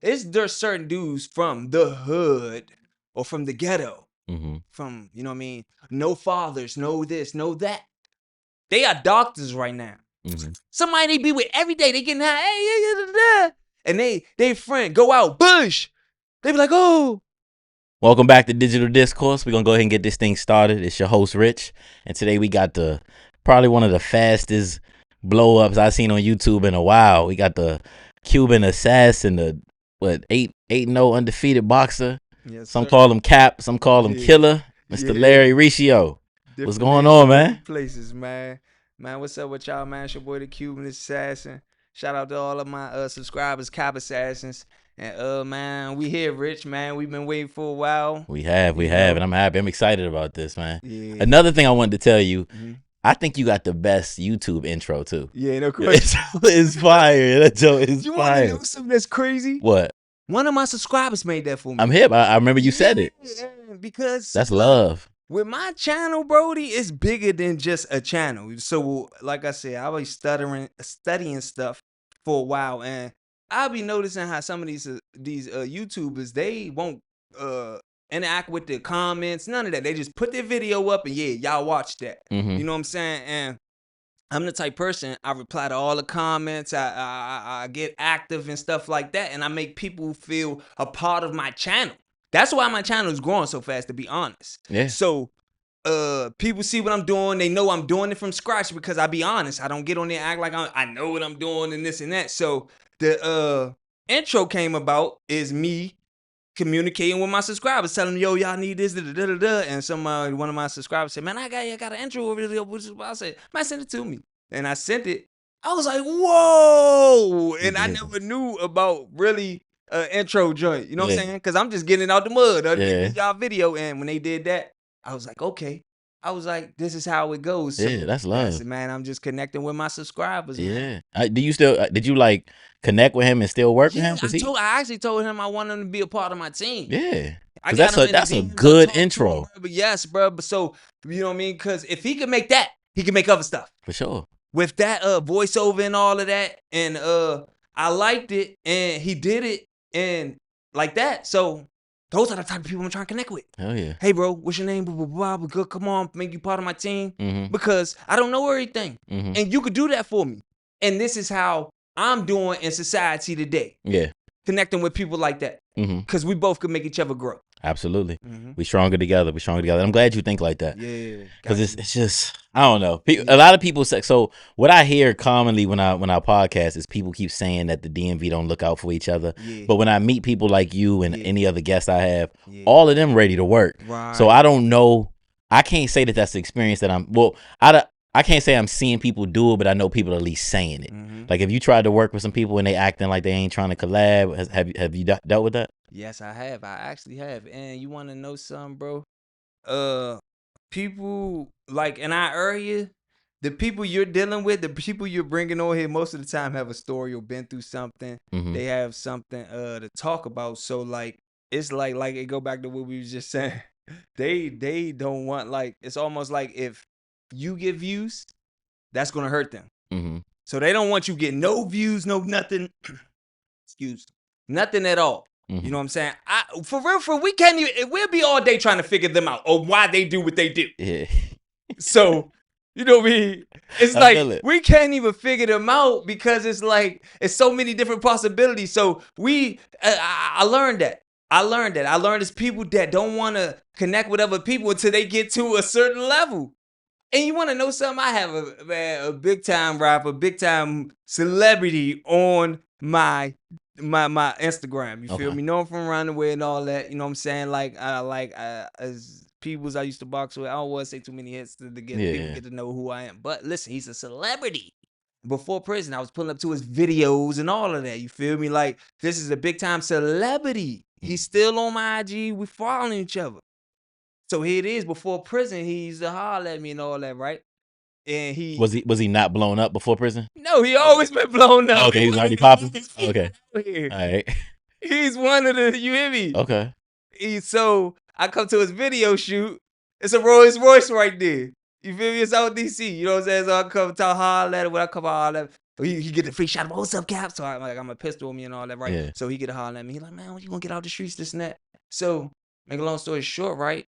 there's certain dudes from the hood or from the ghetto, from, you know what I mean, no fathers, no this, no that. They are doctors right now. Somebody they be with every day, they getting high, hey, and they friend go out, bush. They be like, oh. Welcome back to Digital Discourse. We're going to go ahead and get this thing started. It's your host, Rich. And today we got probably one of the fastest blow-ups I've seen on YouTube in a while. We got the Cuban Assassin, the 8-0 undefeated boxer. Yes, some call him Cap, some call him Killer. Mr. Larry Riccio. What's going on, man? Places, man. Man, what's up with y'all, man? It's your boy, the Cuban Assassin. Shout out to all of my subscribers, Cop Assassins. And man, we here, Rich, man. We've been waiting for a while. We have, and I'm happy. I'm excited about this, man. Yeah. Another thing I wanted to tell you, I think you got the best YouTube intro too. Yeah, no question. It's fire. That joke is you fire. You want to know something that's crazy? What? One of my subscribers made that for me. I'm hip. I remember you said it. Yeah, because that's love. With my channel, Brody, it's bigger than just a channel. So, like I said, I was studying stuff for a while, and I'll be noticing how some of these YouTubers, they won't interact with the comments, none of that. They just put their video up and y'all watch that. You know what I'm saying? And I'm the type person, I reply to all the comments, I get active and stuff like that, and I make people feel a part of my channel. That's why my channel is growing so fast, to be honest. Yeah. So people see what I'm doing. They know I'm doing it from scratch because I be honest. I don't get on there and act like I know what I'm doing and this and that. So the intro came about is me communicating with my subscribers, telling them, yo, y'all need this, and one of my subscribers said, man, I got an intro over there. I said, man, send it to me. And I sent it. I was like, whoa. And I never knew about really intro joint. You know what I'm saying? Because I'm just getting it out the mud. Y'all video. And when they did that, I was like, okay. I was like, this is how it goes. So that's love. Said, man, I'm just connecting with my subscribers. Yeah. Did you like connect with him and still work with him? I actually told him I want him to be a part of my team. Yeah. That's a good intro. But yes, bro. But so, you know what I mean? Because if he can make that, he can make other stuff. For sure. With that voiceover and all of that. And I liked it. And he did it. And like that. So those are the type of people I'm trying to connect with. Hell yeah. Hey, bro, what's your name? Blah, blah, blah. Good, come on, make you part of my team. Because I don't know everything. And you could do that for me. And this is how I'm doing in society today. Yeah. Connecting with people like that. Because we both could make each other grow. Absolutely. We stronger together. I'm glad you think like that. Yeah. Because it's just, I don't know. A lot of people say, so what I hear commonly when I podcast is people keep saying that the DMV don't look out for each other. Yeah. But when I meet people like you and any other guests I have, all of them ready to work. Right. So I don't know. I can't say that that's the experience that I can't say I'm seeing people do it, but I know people at least saying it. Like if you tried to work with some people and they acting like they ain't trying to collab, have you dealt with that? Yes, I have. I actually have. And you want to know something, bro? People like in our area, the people you're dealing with, the people you're bringing on here, most of the time have a story or been through something. They have something to talk about. So like it's like it go back to what we was just saying. They don't want, like, it's almost like if you get views, that's gonna hurt them. So they don't want you getting no views, no nothing. Nothing at all. You know what I'm saying? For real, we can't even, we'll be all day trying to figure them out or why they do what they do. Yeah. So, you know what I mean? It's like, we can't even figure them out because it's like, it's so many different possibilities. So I learned that. I learned it's people that don't want to connect with other people until they get to a certain level. And you want to know something? I have a big time rapper, big time celebrity on my Instagram. You feel me? Know him from around the way and all that. You know what I'm saying? Like as peoples I used to box with. I don't want to say too many hits to get people get to know who I am. But listen, he's a celebrity. Before prison, I was pulling up to his videos and all of that. You feel me? Like, this is a big time celebrity. He's still on my IG. We following each other. So here it is. Before prison, he used to holler at me and all that, right? And he was he not blown up before prison? No, he always been blown up. Okay, he was already popping. Okay, all right. He's one of the. You hear me? Okay. So I come to his video shoot. It's a Rolls Royce right there. You feel me? It's out DC. You know what I'm saying? So I come to holler at him when I come holler at him. He get the free shot. What's up, Cap? So I'm a pistol me and all that, right? Yeah. So he get a holler at me. He like, man, when you gonna get out the streets, this and that? So make a long story short, right?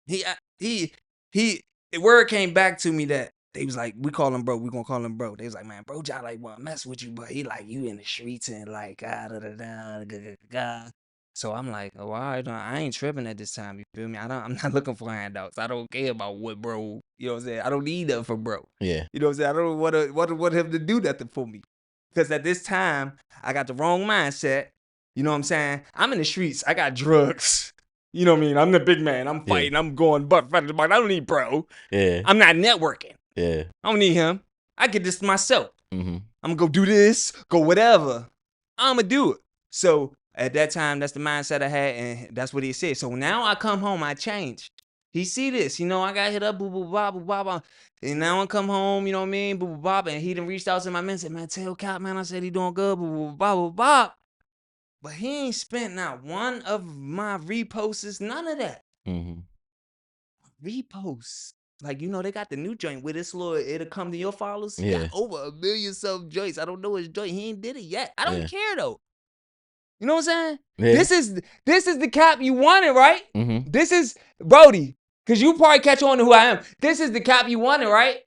He word came back to me that they was like, we call him bro, we gonna call him bro. They was like, man, bro, John like wanna mess with you, but he like you in the streets and like So I'm like, oh, all right, I ain't tripping at this time. You feel me? I'm not looking for handouts. I don't care about what bro. You know what I'm saying? I don't need that for bro. Yeah. You know what I'm saying? I don't want him to do nothing for me. Because at this time, I got the wrong mindset. You know what I'm saying? I'm in the streets. I got drugs. You know what I mean? I'm the big man. I'm fighting. Yeah. I'm going butt. I don't need bro. Yeah. I'm not networking. Yeah. I don't need him. I get this myself. Mm-hmm. I'm going to go do this, go whatever. I'm going to do it. So at that time, that's the mindset I had, and that's what he said. So now I come home, I change. He see this. You know, I got hit up, boo, boo, blah, blah, blah, blah. And now I come home, you know what I mean, boo, boo, blah, and he done reached out to my man and said, man, tell Cap, man, I said he doing good, boo, boo, blah, blah, blah. But he ain't spent not one of my reposts, none of that. Mm-hmm. Reposts. Like, you know, they got the new joint where this little, it'll come to your followers. Yeah. He got over 1 million some joints. I don't know his joint. He ain't did it yet. I don't care though. You know what I'm saying? Yeah. This is the Cap you wanted, right? Mm-hmm. This is Brody. Cause you probably catch on to who I am. This is the Cap you wanted, right?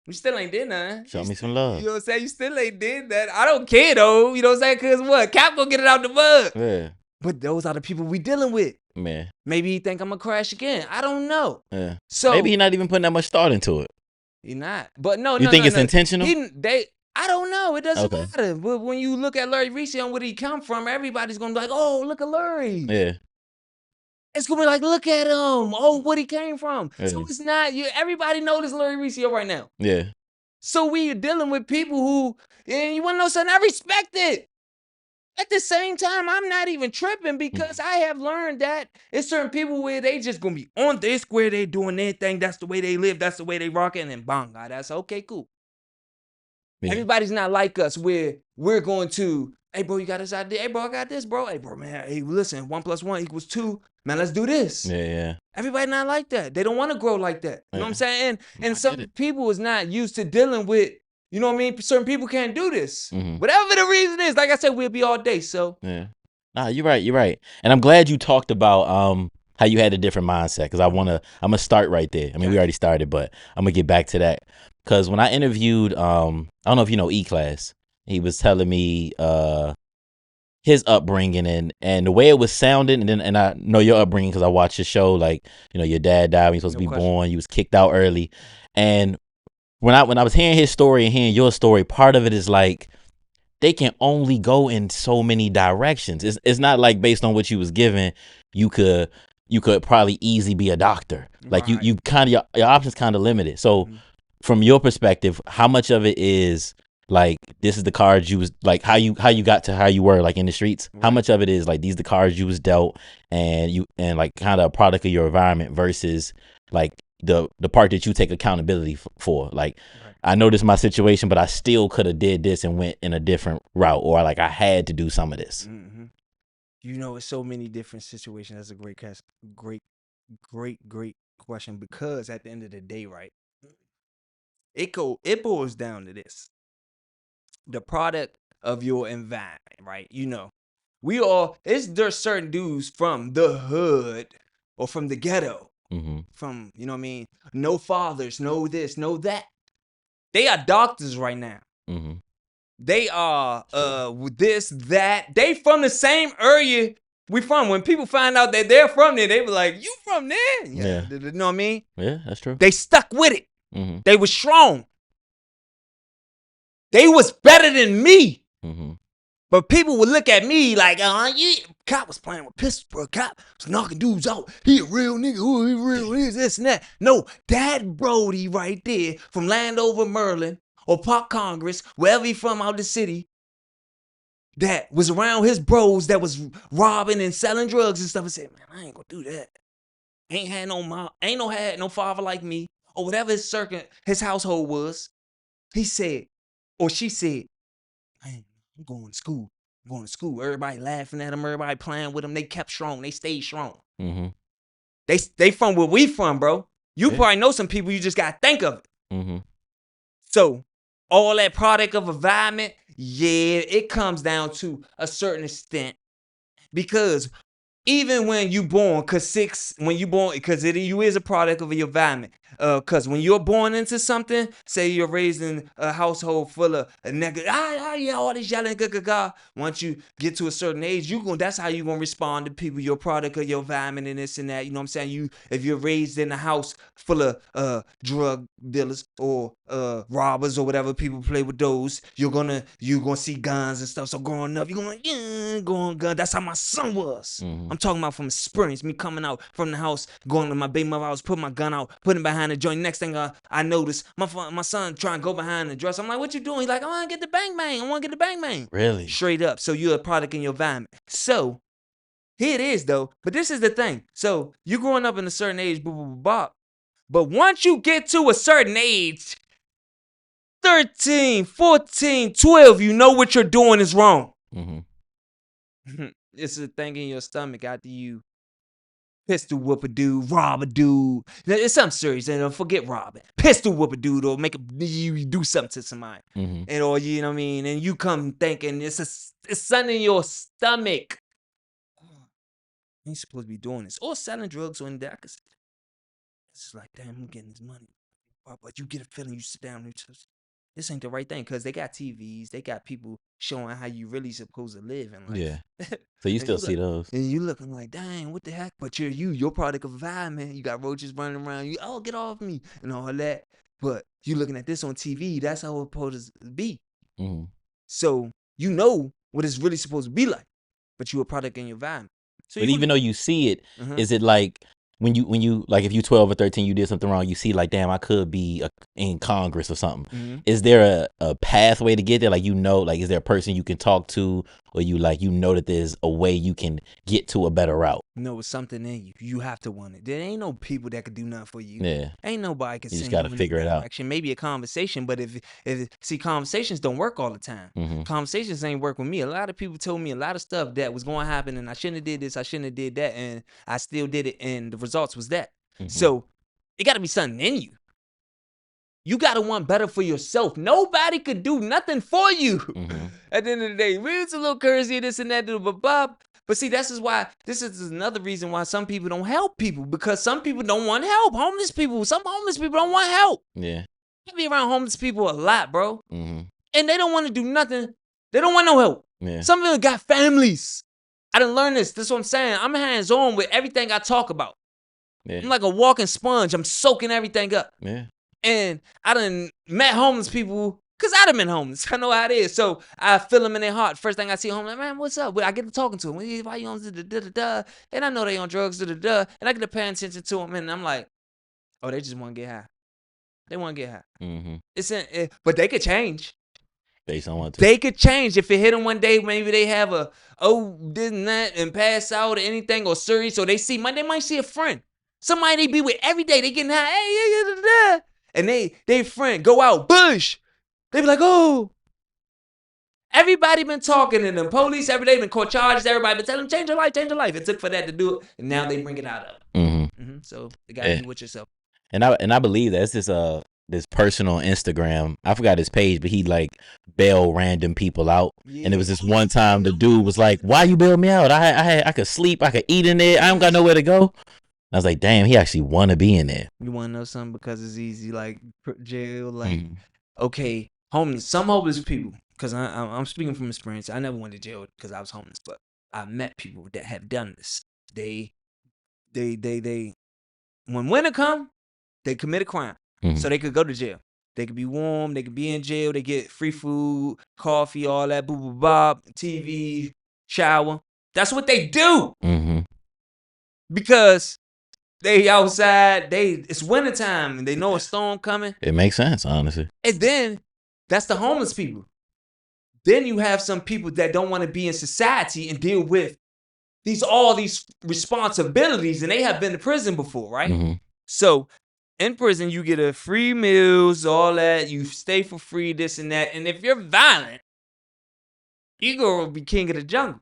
You still ain't did nothing. Show me some love. You know what I'm saying? You still ain't did that. I don't care though. You know what I'm saying? Cause what? Cap gonna get it out the mud. Yeah. But those are the people we dealing with. Man. Maybe he think I'm gonna crash again. I don't know. Yeah. So maybe he not even putting that much thought into it. He not. But no. You think it's intentional? I don't know. It doesn't matter. But when you look at Larry Reese and where he come from, everybody's gonna be like, oh, look at Larry. Yeah. It's gonna be like, look at him. Oh, what he came from. Yeah. So it's not. Everybody know this Larry Reese right now. Yeah. So we are dealing with people who, and you wanna know something? I respect it. At the same time, I'm not even tripping because I have learned that it's certain people where they just gonna be on their square, they doing their thing. That's the way they live. That's the way they rocking. And bang, that's okay, cool. Yeah. Everybody's not like us where we're going to, hey, bro, you got this idea? Hey, bro, I got this, bro. Hey, bro, man, hey, listen, 1 + 1 = 2. Man, let's do this. Yeah. Everybody not like that. They don't want to grow like that. You know what I'm saying? And some people is not used to dealing with, you know what I mean? Certain people can't do this. Mm-hmm. Whatever the reason is, like I said, we'll be all day, so. Yeah. Nah, you're right. And I'm glad you talked about how you had a different mindset because I'm gonna start right there. I mean, we already started, but I'm gonna get back to that. Because when I interviewed, I don't know if you know E-Class, he was telling me his upbringing and the way it was sounding, and I know your upbringing because I watched your show. Like, you know, your dad died when he was supposed to be born. You was kicked out early, and when I was hearing his story and hearing your story, part of it is like they can only go in so many directions. It's not like based on what you was given, you could probably easily be a doctor. Like you kind of your options kind of limited. So. Mm-hmm. From your perspective, how much of it is like this is the cards you was like how you got to how you were like in the streets? Right. How much of it is like these are the cards you was dealt and like kind of a product of your environment versus like the part that you take accountability for? Like, right. I know this is my situation, but I still could have did this and went in a different route, or like I had to do some of this. Mm-hmm. You know, it's so many different situations. That's a great question because at the end of the day, right? It boils down to this. The product of your environment, right? You know, there's certain dudes from the hood or from the ghetto, mm-hmm. from, you know what I mean? No fathers, no this, no that. They are doctors right now. Mm-hmm. They are this, that. They from the same area we from. When people find out that they're from there, they be like, you from there? Yeah. You know what I mean? Yeah, that's true. They stuck with it. Mm-hmm. They was strong. They was better than me. Mm-hmm. But people would look at me like, Cop was playing with pistols, bro. Cop was knocking dudes out. He a real nigga. He real this and that. No, that Brody right there from Landover, Maryland, or Park Congress, wherever he from out the city, that was around his bros that was robbing and selling drugs and stuff and said, man, I ain't gonna do that. Ain't had no father like me. Or whatever his household was, he said, or she said, man, I'm going to school. Everybody laughing at him, everybody playing with him. They kept strong. They stayed strong. Mm-hmm. They from where we from, bro. You probably know some people, you just got to think of it. Mm-hmm. So all that product of environment, yeah, it comes down to a certain extent because even when you born, because you is a product of your environment. Because when you're born into something, say you're raised in a household full of a nigga, yeah, all this yelling, once you get to a certain age, that's how you gonna respond to people. You're a product of your environment and this and that. You know what I'm saying? If you're raised in a house full of drug dealers or robbers or whatever, people play with those, you're gonna see guns and stuff. So growing up, you're going gun. That's how my son was. I'm talking about from experience, me coming out from the house, going to my baby mother's house, put my gun out, putting it behind the joint. Next thing I noticed, my son trying to go behind the dresser. I'm like, what you doing? He's like, I want to get the bang bang. I want to get the bang bang. Really? Straight up. So you're a product in your environment. So here it is though. But this is the thing. So you growing up in a certain age, but once you get to a certain age, 13, 14, 12, you know what you're doing is wrong. It's a thing in your stomach after you pistol whoop a dude, rob a dude. It's something serious, and forget robbing. Pistol whoop a dude or make you do something to somebody, and or you know what I mean. And you come thinking it's something in your stomach. I ain't supposed to be doing this or selling drugs or in that. It's just like, damn, I'm getting this money, but you get a feeling. You sit down and this ain't the right thing because they got TVs, they got people showing how you really supposed to live in life. Yeah. So you still see those. And you looking like, dang, what the heck? But you're product of environment. You got roaches running around. You, get off me and all that. But you looking at this on TV, that's how it's supposed to be. So you know what it's really supposed to be like, but you're a product in your environment. So but even though you see it, is it like when you like if you 12 or 13, you did something wrong, you see like, damn, I could be in Congress or something. Is there a pathway to get there? Like, like, is there a person you can talk to, or you know that there's a way you can get to a better route? No, it's something in you. You have to want it. There ain't no people that could do nothing for you. Yeah. Ain't nobody can. You just got to figure it out. Maybe a conversation, but if conversations don't work all the time. Conversations ain't work with me. A lot of people told me a lot of stuff that was going to happen, and I shouldn't have did this, I shouldn't have did that, and I still did it, and the results was that. So it got to be something in you. You got to want better for yourself. Nobody could do nothing for you. At the end of the day, it's a little courtesy, this and that, but see, this is another reason why some people don't help people, because some people don't want help. Some homeless people don't want help. Yeah. I be around homeless people a lot, bro. And they don't want to do nothing. They don't want no help. Yeah. Some of them got families. I done learned this. That's what I'm saying. I'm hands-on with everything I talk about. Yeah. I'm like a walking sponge. I'm soaking everything up. Yeah. And I done met homeless people, because I done been homeless. I know how it is. So I feel them in their heart. First thing I see homeless, man, what's up? I get to talking to them. Why you on da-da-da-da? And I know they on drugs, da-da-da. And I get to pay attention to them. And I'm like, oh, they just want to get high. They want to get high. But they could change. Based on what? They could change. If it hit them one day, maybe they have this and that and pass out or anything or serious. So they might see a friend. Somebody they be with every day. They getting high. Hey, da-da-da. And they friend go out, bush. They be like, oh. Everybody been talking to them. Police every day been caught charges. Everybody been telling them, change your life, change your life. It took for that to do it. And now they bring it out of them. So you got to do with yourself. And I believe that it's this person on Instagram. I forgot his page, but he like bail random people out. Yeah. And it was this one time the dude was like, why you bail me out? I could sleep. I could eat in there. I don't got nowhere to go. I was like, damn, he actually want to be in there. You want to know something? Because it's easy, like jail, like, okay, some homeless people, because I'm speaking from experience. I never went to jail because I was homeless, but I met people that have done this. They when winter come, they commit a crime. So they could go to jail. They could be warm, they could be in jail, they get free food, coffee, all that, boo boo bop, TV, shower. That's what they do. Because they outside, it's wintertime, and they know a storm coming. It makes sense, honestly. And then, that's the homeless people. Then you have some people that don't want to be in society and deal with all these responsibilities, and they have been to prison before, right? So, in prison, you get a free meals, all that. You stay for free, this and that. And if you're violent, you go be king of the jungle.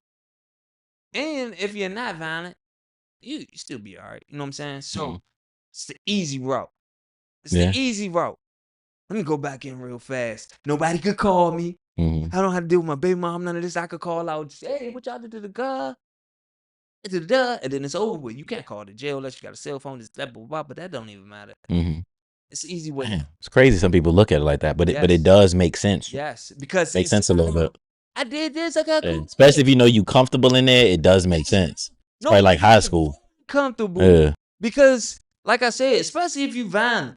And if you're not violent, you still be all right. You know what I'm saying? So it's the easy route. It's the easy route. Let me go back in real fast. Nobody could call me. I don't have to deal with my baby mom, none of this. I could call out, hey, what y'all did to the guy? And then it's over with. You can't call the jail unless you got a cell phone. But that don't even matter. It's an easy way. Man, it's crazy. Some people look at it like that, but it does make sense. Yes, because makes sense a little bit. I did this. I got especially if you know you comfortable in there. It does make sense. It's probably like high school. Comfortable. Yeah. Because, like I said, especially if you violent,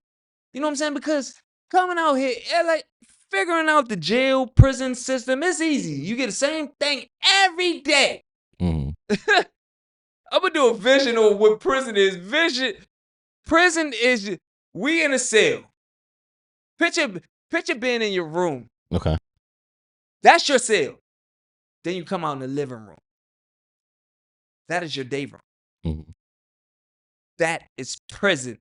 you know what I'm saying? Because coming out here, like figuring out the jail prison system, it's easy. You get the same thing every day. I'm gonna do a vision on what prison is. Prison is we in a cell. Picture being in your room. Okay. That's your cell. Then you come out in the living room. That is your day room. That is prison.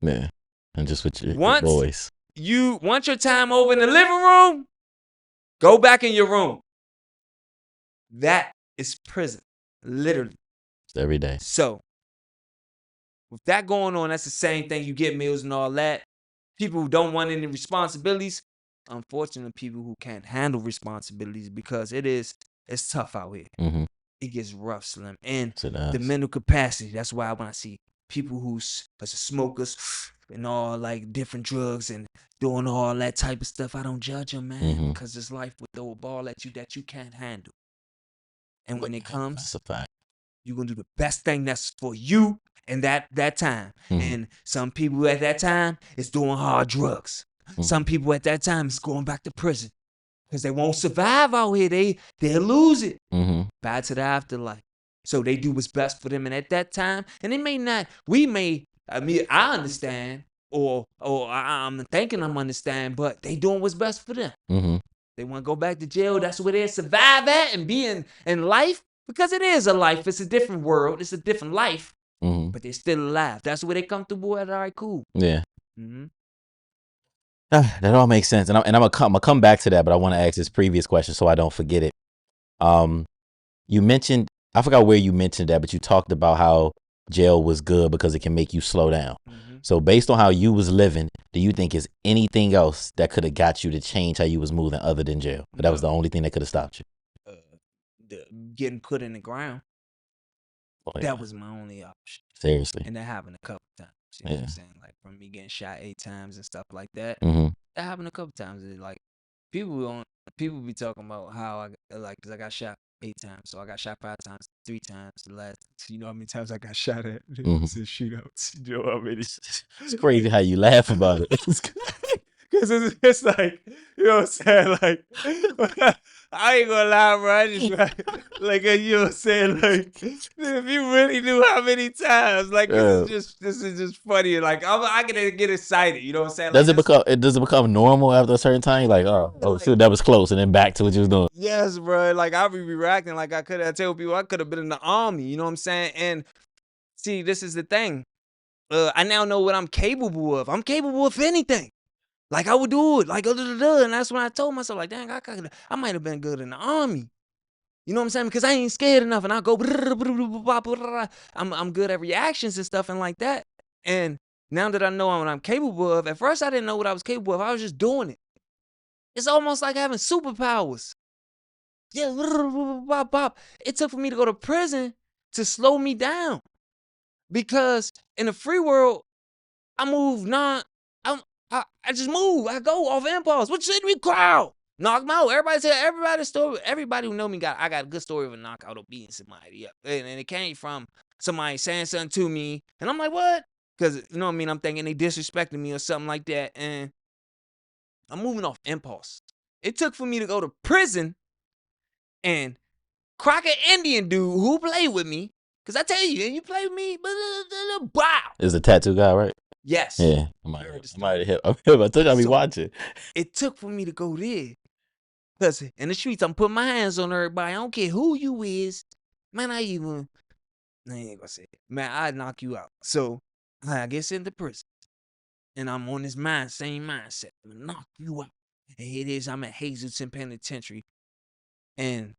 Yeah. And just with your boys. Once your time over in the living room, go back in your room. That is prison. Literally. It's every day. So, with that going on, that's the same thing. You get meals and all that. People who don't want any responsibilities, unfortunately, people who can't handle responsibilities because it's tough out here. It gets rough, Slim. And the mental capacity, that's why when I see people who's smokers and all like different drugs and doing all that type of stuff, I don't judge them, man, because this life will throw a ball at you that you can't handle. And when it comes, that's a fact. You're gonna do the best thing that's for you in that time. And some people at that time is doing hard drugs. Some people at that time is going back to prison because they won't survive out here. They'll lose it. Bad to the afterlife. So they do what's best for them. And at that time, and it may not. I understand, or I'm thinking I'm understand, but they doing what's best for them. They want to go back to jail. That's where they survive at and be in life. Because it is a life. It's a different world. It's a different life. But they're still alive. That's where they comfortable at. All right, cool. Yeah. That all makes sense. And I'm gonna come back to that, but I want to ask this previous question so I don't forget it. You mentioned, I forgot where you mentioned that, but you talked about how jail was good because it can make you slow down. So based on how you was living, do you think is anything else that could have got you to change how you was moving other than jail? But that was the only thing that could have stopped you. Getting put in the ground. That was my only option. Seriously. And that happened a couple times. You know what I'm saying? Like from me getting shot 8 times and stuff like that. That happened a couple times. Like people be talking about how cause I got shot 8 times. So I got shot 5 times, 3 times. The last, you know how many times I got shot at? It's shootouts. You know how many? It's crazy how you laugh about it. Because it's like, you know what I'm saying? Like, I ain't gonna lie, bro. I just like, you know what I'm saying? Like, if you really knew how many times, like, this is just funny. Like, I can get excited. You know what I'm saying? Does it become normal after a certain time? You're like, oh, shoot, that was close, and then back to what you was doing. Yes, bro. Like, I be reacting like I tell people I could have been in the army. You know what I'm saying? And see, this is the thing. I now know what I'm capable of. I'm capable of anything. Like, I would do it, like, and that's when I told myself, like, dang, I might have been good in the army. You know what I'm saying? Because I ain't scared enough, and I go, I'm good at reactions and stuff and like that. And now that I know what I'm capable of, at first I didn't know what I was capable of. I was just doing it. It's almost like having superpowers. Yeah, it took for me to go to prison to slow me down. Because in the free world, I move I just move. I go off impulse. What should we crowd? Knock them out. Everybody who know me I got a good story of a knockout or beating somebody up. And it came from somebody saying something to me. And I'm like, what? Because, you know what I mean? I'm thinking they disrespecting me or something like that. And I'm moving off impulse. It took for me to go to prison and crack an Indian dude who played with me. Because I tell you play with me, wow. Is the tattoo guy, right? Yes. Yeah. I told you I be watching. It took for me to go there. Because in the streets, I'm putting my hands on everybody. I don't care who you is. Man, I ain't gonna say it. Man, I'd knock you out. So I get sent to prison. And I'm on this same mindset. I'm gonna knock you out. And here it is, I'm at Hazleton Penitentiary. And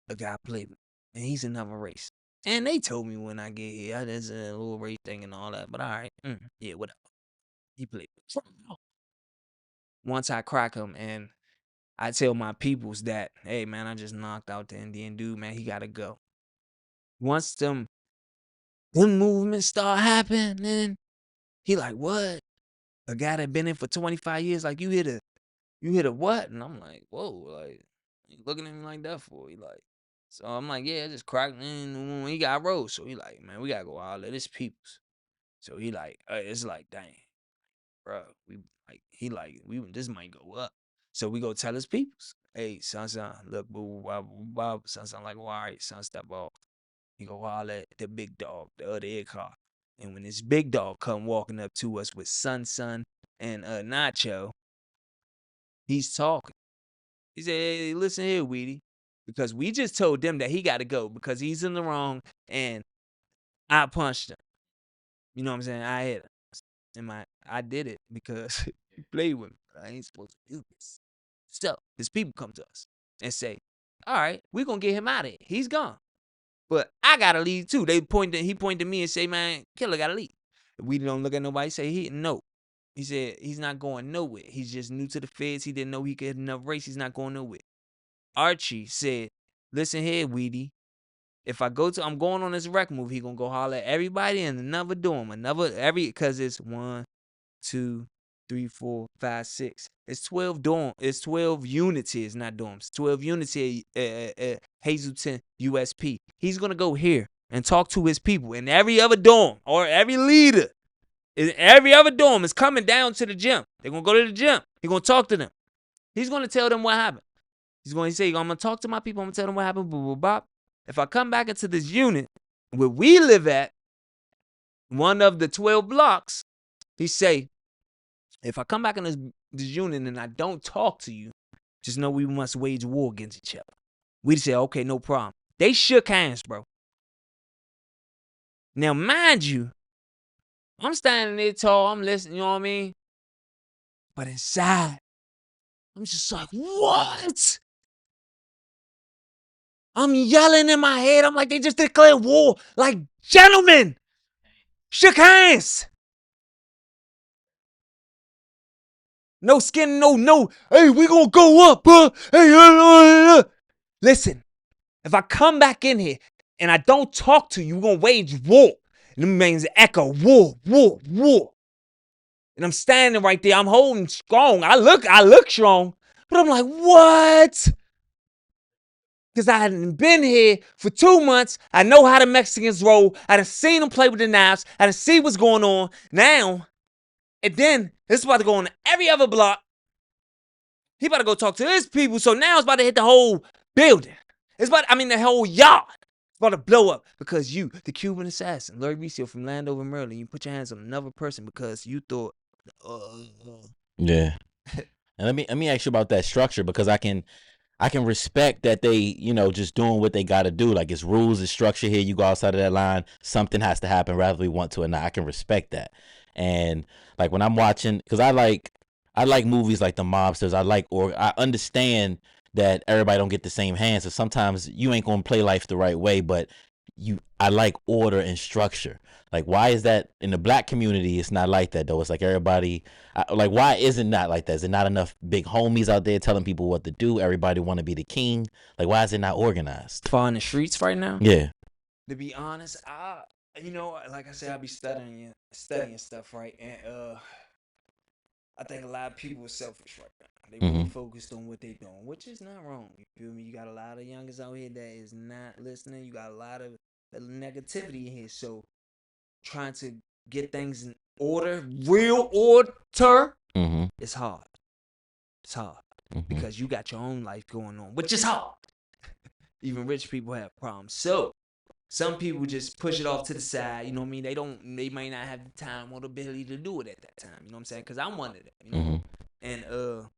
a guy played me. And he's another race. And they told me when I get here, there's a little race thing and all that. But all right, yeah, whatever. He played me. once I crack him and I tell my peoples that, hey man, I just knocked out the Indian dude, man, he gotta go. Once them movements start happening, he like, what? A guy that been in for 25 years, like you hit a what? And I'm like, whoa, like you looking at me like that for? He like, so I'm like, yeah, I just cracked. And he got Roach, so he like, man, we gotta go all of this peoples. So he like, it's like, dang, bro, we like, he like, we this might go up. So we go tell his peoples, hey, son, look, boo, boo, son, like, well, all right, son, step off. He go holler at the big dog, the other air car. And when this big dog come walking up to us with Son and Nacho, he's talking. He said, hey, listen here, Weedy. Because we just told them that he got to go because he's in the wrong and I punched him. You know what I'm saying? I hit him. And I did it because he played with me. I ain't supposed to do this. So his people come to us and say, all right, we're going to get him out of here. He's gone. But I got to leave too. He pointed to me and say, man, Killer got to leave. We don't look at nobody say, no. He said he's not going nowhere. He's just new to the feds. He didn't know he could hit enough race. He's not going nowhere. Archie said, listen here, Weedy. If I'm going on this rec move, he gonna go holler at everybody in another dorm. Because it's 1, 2, 3, 4, 5, 6. It's 12 dorm. It's 12 units here. It's not dorms. 12 units here Hazleton, USP. He's gonna go here and talk to his people. And every other dorm or every leader in every other dorm is coming down to the gym. They're gonna go to the gym. He's gonna talk to them. He's gonna tell them what happened. He's going to say, I'm going to talk to my people. I'm going to tell them what happened. Blah, blah, blah. If I come back into this unit where we live at, one of the 12 blocks, he say, if I come back in this unit and I don't talk to you, just know we must wage war against each other. We say, okay, no problem. They shook hands, bro. Now, mind you, I'm standing there tall. I'm listening, you know what I mean? But inside, I'm just like, what? I'm yelling in my head. I'm like, they just declared war. Like, gentlemen, shook hands. No skin, no. Hey, we gonna go up, huh? Hey, listen, if I come back in here and I don't talk to you, we're gonna wage war. And them means echo, war. And I'm standing right there. I'm holding strong. I look strong. But I'm like, what? Because I hadn't been here for 2 months. I know how the Mexicans roll. I done seen them play with the knives. I done see what's going on. Now, and then it's about to go on every other block. He about to go talk to his people. So now it's about to hit the whole building. The whole yard. It's about to blow up because you, the Cuban assassin, Larry Recio from Landover, Maryland, you put your hands on another person because you thought. Yeah. And let me ask you about that structure because I can respect that they, just doing what they got to do. Like it's rules, it's structure here. You go outside of that line, something has to happen, whether we want to or not. I can respect that. And like when I'm watching, because I like movies like The Mobsters. I understand that everybody don't get the same hands. So sometimes you ain't gonna play life the right way, but I like order and structure. Like, why is that in the black community? It's not like that though. It's like everybody. Like, why is it not like that? Is it not enough big homies out there telling people what to do? Everybody want to be the king. Like, why is it not organized? Far in the streets right now. Yeah. To be honest, like I said, I be studying stuff, right? And I think a lot of people are selfish right now. They really focused on what they doing, which is not wrong. You feel me? You got a lot of youngers out here that is not listening. You got a lot of negativity in here. So trying to get things in order, real order, it's hard. It's hard because you got your own life going on, which is hard. Even rich people have problems. So some people just push it off to the side. You know what I mean? They might not have the time or the ability to do it at that time. You know what I'm saying? Because I'm one of them. You know?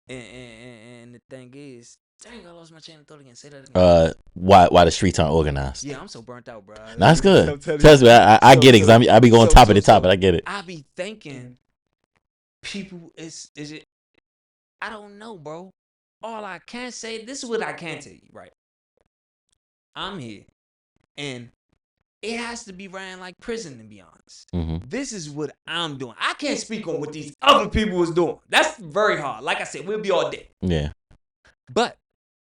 And the thing is, dang, I lost my chain of thought again. Say that again. Why the streets aren't organized? Yeah, I'm so burnt out, bro. That's good. Trust me, I get it because I be going top of the top, but I get it. I be thinking people is it? I don't know, bro. All I can say, this is what I can tell you, right? I'm here, and it has to be ran like prison, to be honest. Mm-hmm. This is what I'm doing. I can't speak on what these other people was doing. That's very hard. Like I said, we'll be all day. Yeah. But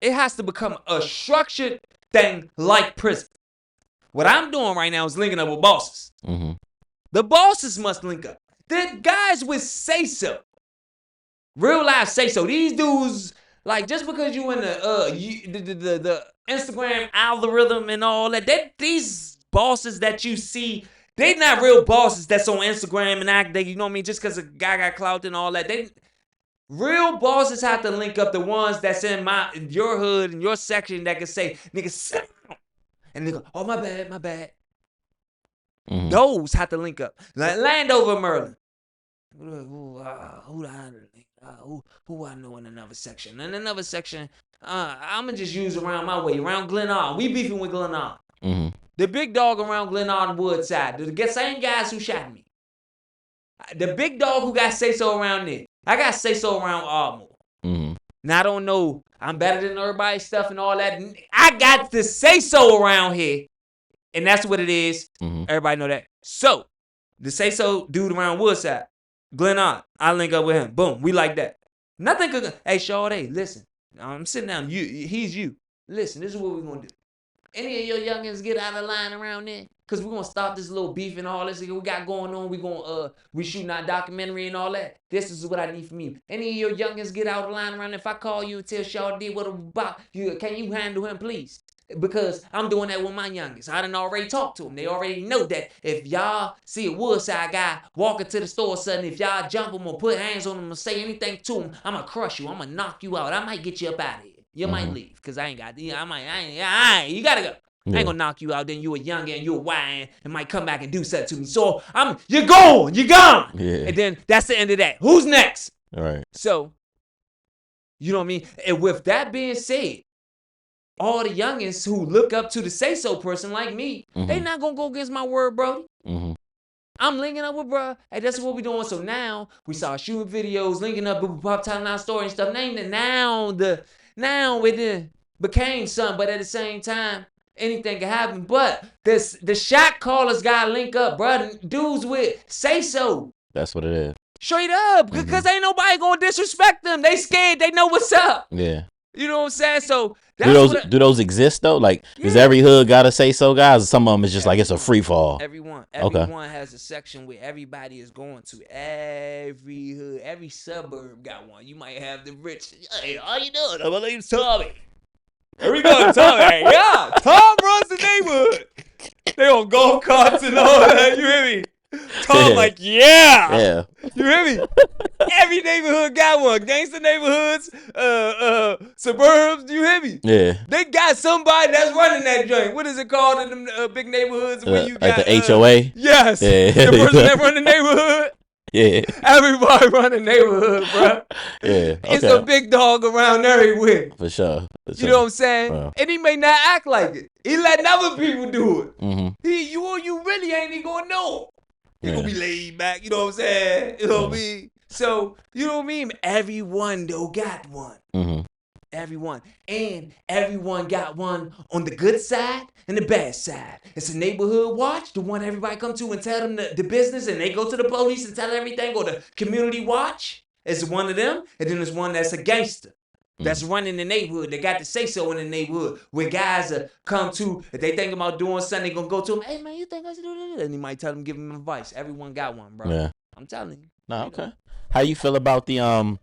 it has to become a structured thing like prison. What I'm doing right now is linking up with bosses. Mm-hmm. The bosses must link up. The guys with say-so. Real life say-so. These dudes, like, just because you in the Instagram algorithm and all that, these bosses that you see, they not real bosses that's on Instagram and act, you know what I mean, just because a guy got clout and all that. Real bosses have to link up the ones that's in your hood and your section that can say, nigga, sit down. And they go, oh, my bad. Mm-hmm. Those have to link up. Like Landover Merlin. Who I know in another section? In another section, I'm going to just use around my way, around Glenard. We beefing with Glenard. Mm-hmm. The big dog around Glenard Woodside. The same guys who shot me. The big dog who got say-so around there. I got say-so around Ardmore. Mm-hmm. Now, I don't know. I'm better than everybody's stuff and all that. I got the say-so around here. And that's what it is. Mm-hmm. Everybody know that. So, the say-so dude around Woodside, Glenard, I link up with him. Boom, we like that. Nothing could. Hey, Shawty, listen. I'm sitting down. He's you. Listen, this is what we're gonna do. Any of your youngins get out of line around there? Cause we're gonna stop this little beef and all this we got going on. We shooting our documentary and all that. This is what I need from you. Any of your youngins get out of line around. If I call you and tell Shawty what about you, can you handle him, please? Because I'm doing that with my youngest. I done already talked to them. They already know that if y'all see a Woodside guy walking to the store suddenly, if y'all jump him or put hands on him or say anything to him, I'm going to crush you. I'm going to knock you out. I might get you up out of here. You might leave because I ain't got, you got to go. I ain't gonna knock you out. Then you a youngin' and you a whine and might come back and do something to me. So you're gone. You're gone. Yeah. And then that's the end of that. Who's next? All right. So, you know what I mean? And with that being said, all the youngins who look up to the say-so person like me, they not gonna go against my word, bro. Mm-hmm. I'm linking up with bruh. Hey, that's what we doing. So now we start shooting videos, linking up with pop telling our story and stuff. Now it became something, but at the same time, anything can happen. But the shot callers gotta link up, bruh. Dudes with say-so. That's what it is. Straight up, because ain't nobody gonna disrespect them. They scared. They know what's up. Yeah. You know what I'm saying? So do those exist though? Like, does every hood gotta say so, guys? Or some of them is just like it's a free fall. Everyone has a section where everybody is going to. Every hood, every suburb got one. You might have the rich. Hey, how you doing? My name's Tommy. Here we go, Tommy. Hey, yeah, Tom runs the neighborhood. They on golf carts and all that. You hear me? Tom like, yeah. You hear me? Every neighborhood got one. Gangster neighborhoods, suburbs. You hear me? Yeah. They got somebody that's running that joint. What is it called in them big neighborhoods where you got like the HOA? Yes. Yeah. The person that run the neighborhood. Yeah. Everybody run the neighborhood, bro. Yeah. Okay. It's a big dog around everywhere. For sure. You know what I'm saying? Wow. And he may not act like it. He letting other people do it. Mm-hmm. You really ain't even gonna know. He gonna be laid back. You know what I'm saying? You know what I mean? So, you know what I mean? Everyone, though, got one. Mm-hmm. Everyone. And everyone got one on the good side and the bad side. It's a neighborhood watch, the one everybody come to and tell them the business, and they go to the police and tell everything, or the community watch. It's one of them. And then there's one that's a gangster. That's running the neighborhood. They got to say so in the neighborhood. Where guys come to, if they think about doing something, they gonna go to him. Hey man, you think I should do this? And he might tell them, give him advice. Everyone got one, bro. Yeah. I'm telling you. Nah, okay. How you feel about the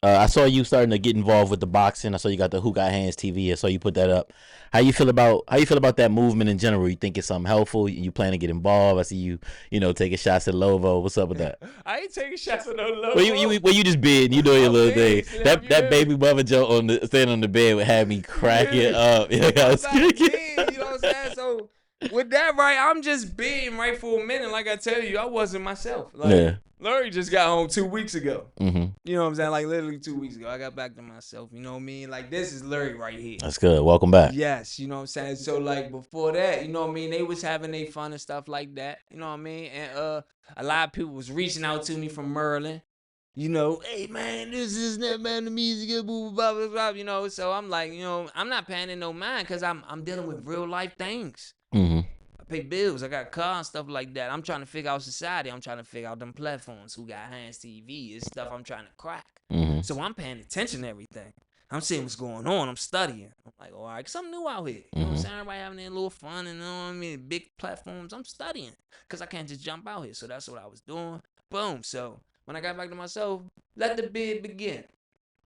I saw you starting to get involved with the boxing. I saw you got the Who Got Hands TV. I saw you put that up. How you feel about that movement in general? You think it's something helpful? You plan to get involved? I see you taking shots at Lovo. What's up with that? I ain't taking shots at no Lovo. Well, you just bid. You doing your little thing. That baby mother joke standing on the bed would have me cracking up. You know what I'm saying? So with that, right, I'm just bidding right for a minute. Like I tell you, I wasn't myself. Larry just got home 2 weeks ago. Mm-hmm. You know what I'm saying? Like literally 2 weeks ago. I got back to myself. You know what I mean? Like this is Larry right here. That's good. Welcome back. Yes. You know what I'm saying? So like before that, you know what I mean? They was having their fun and stuff like that. You know what I mean? And a lot of people was reaching out to me from Maryland. You know, hey man, this is not man the music, blah, blah, blah, blah, you know. So I'm like, I'm not paying no mind because I'm dealing with real life things. Mm-hmm. pay bills. I got a car and stuff like that. I'm trying to figure out society. I'm trying to figure out them platforms who got hands TV. It's stuff I'm trying to crack. So I'm paying attention to everything. I'm seeing what's going on. I'm studying. I'm like, all right, something new out here. You know what I'm saying? Everybody having their little fun and, you know what I mean, big platforms. I'm studying because I can't just jump out here. So that's what I was doing. Boom. So when I got back to myself, let the bid begin.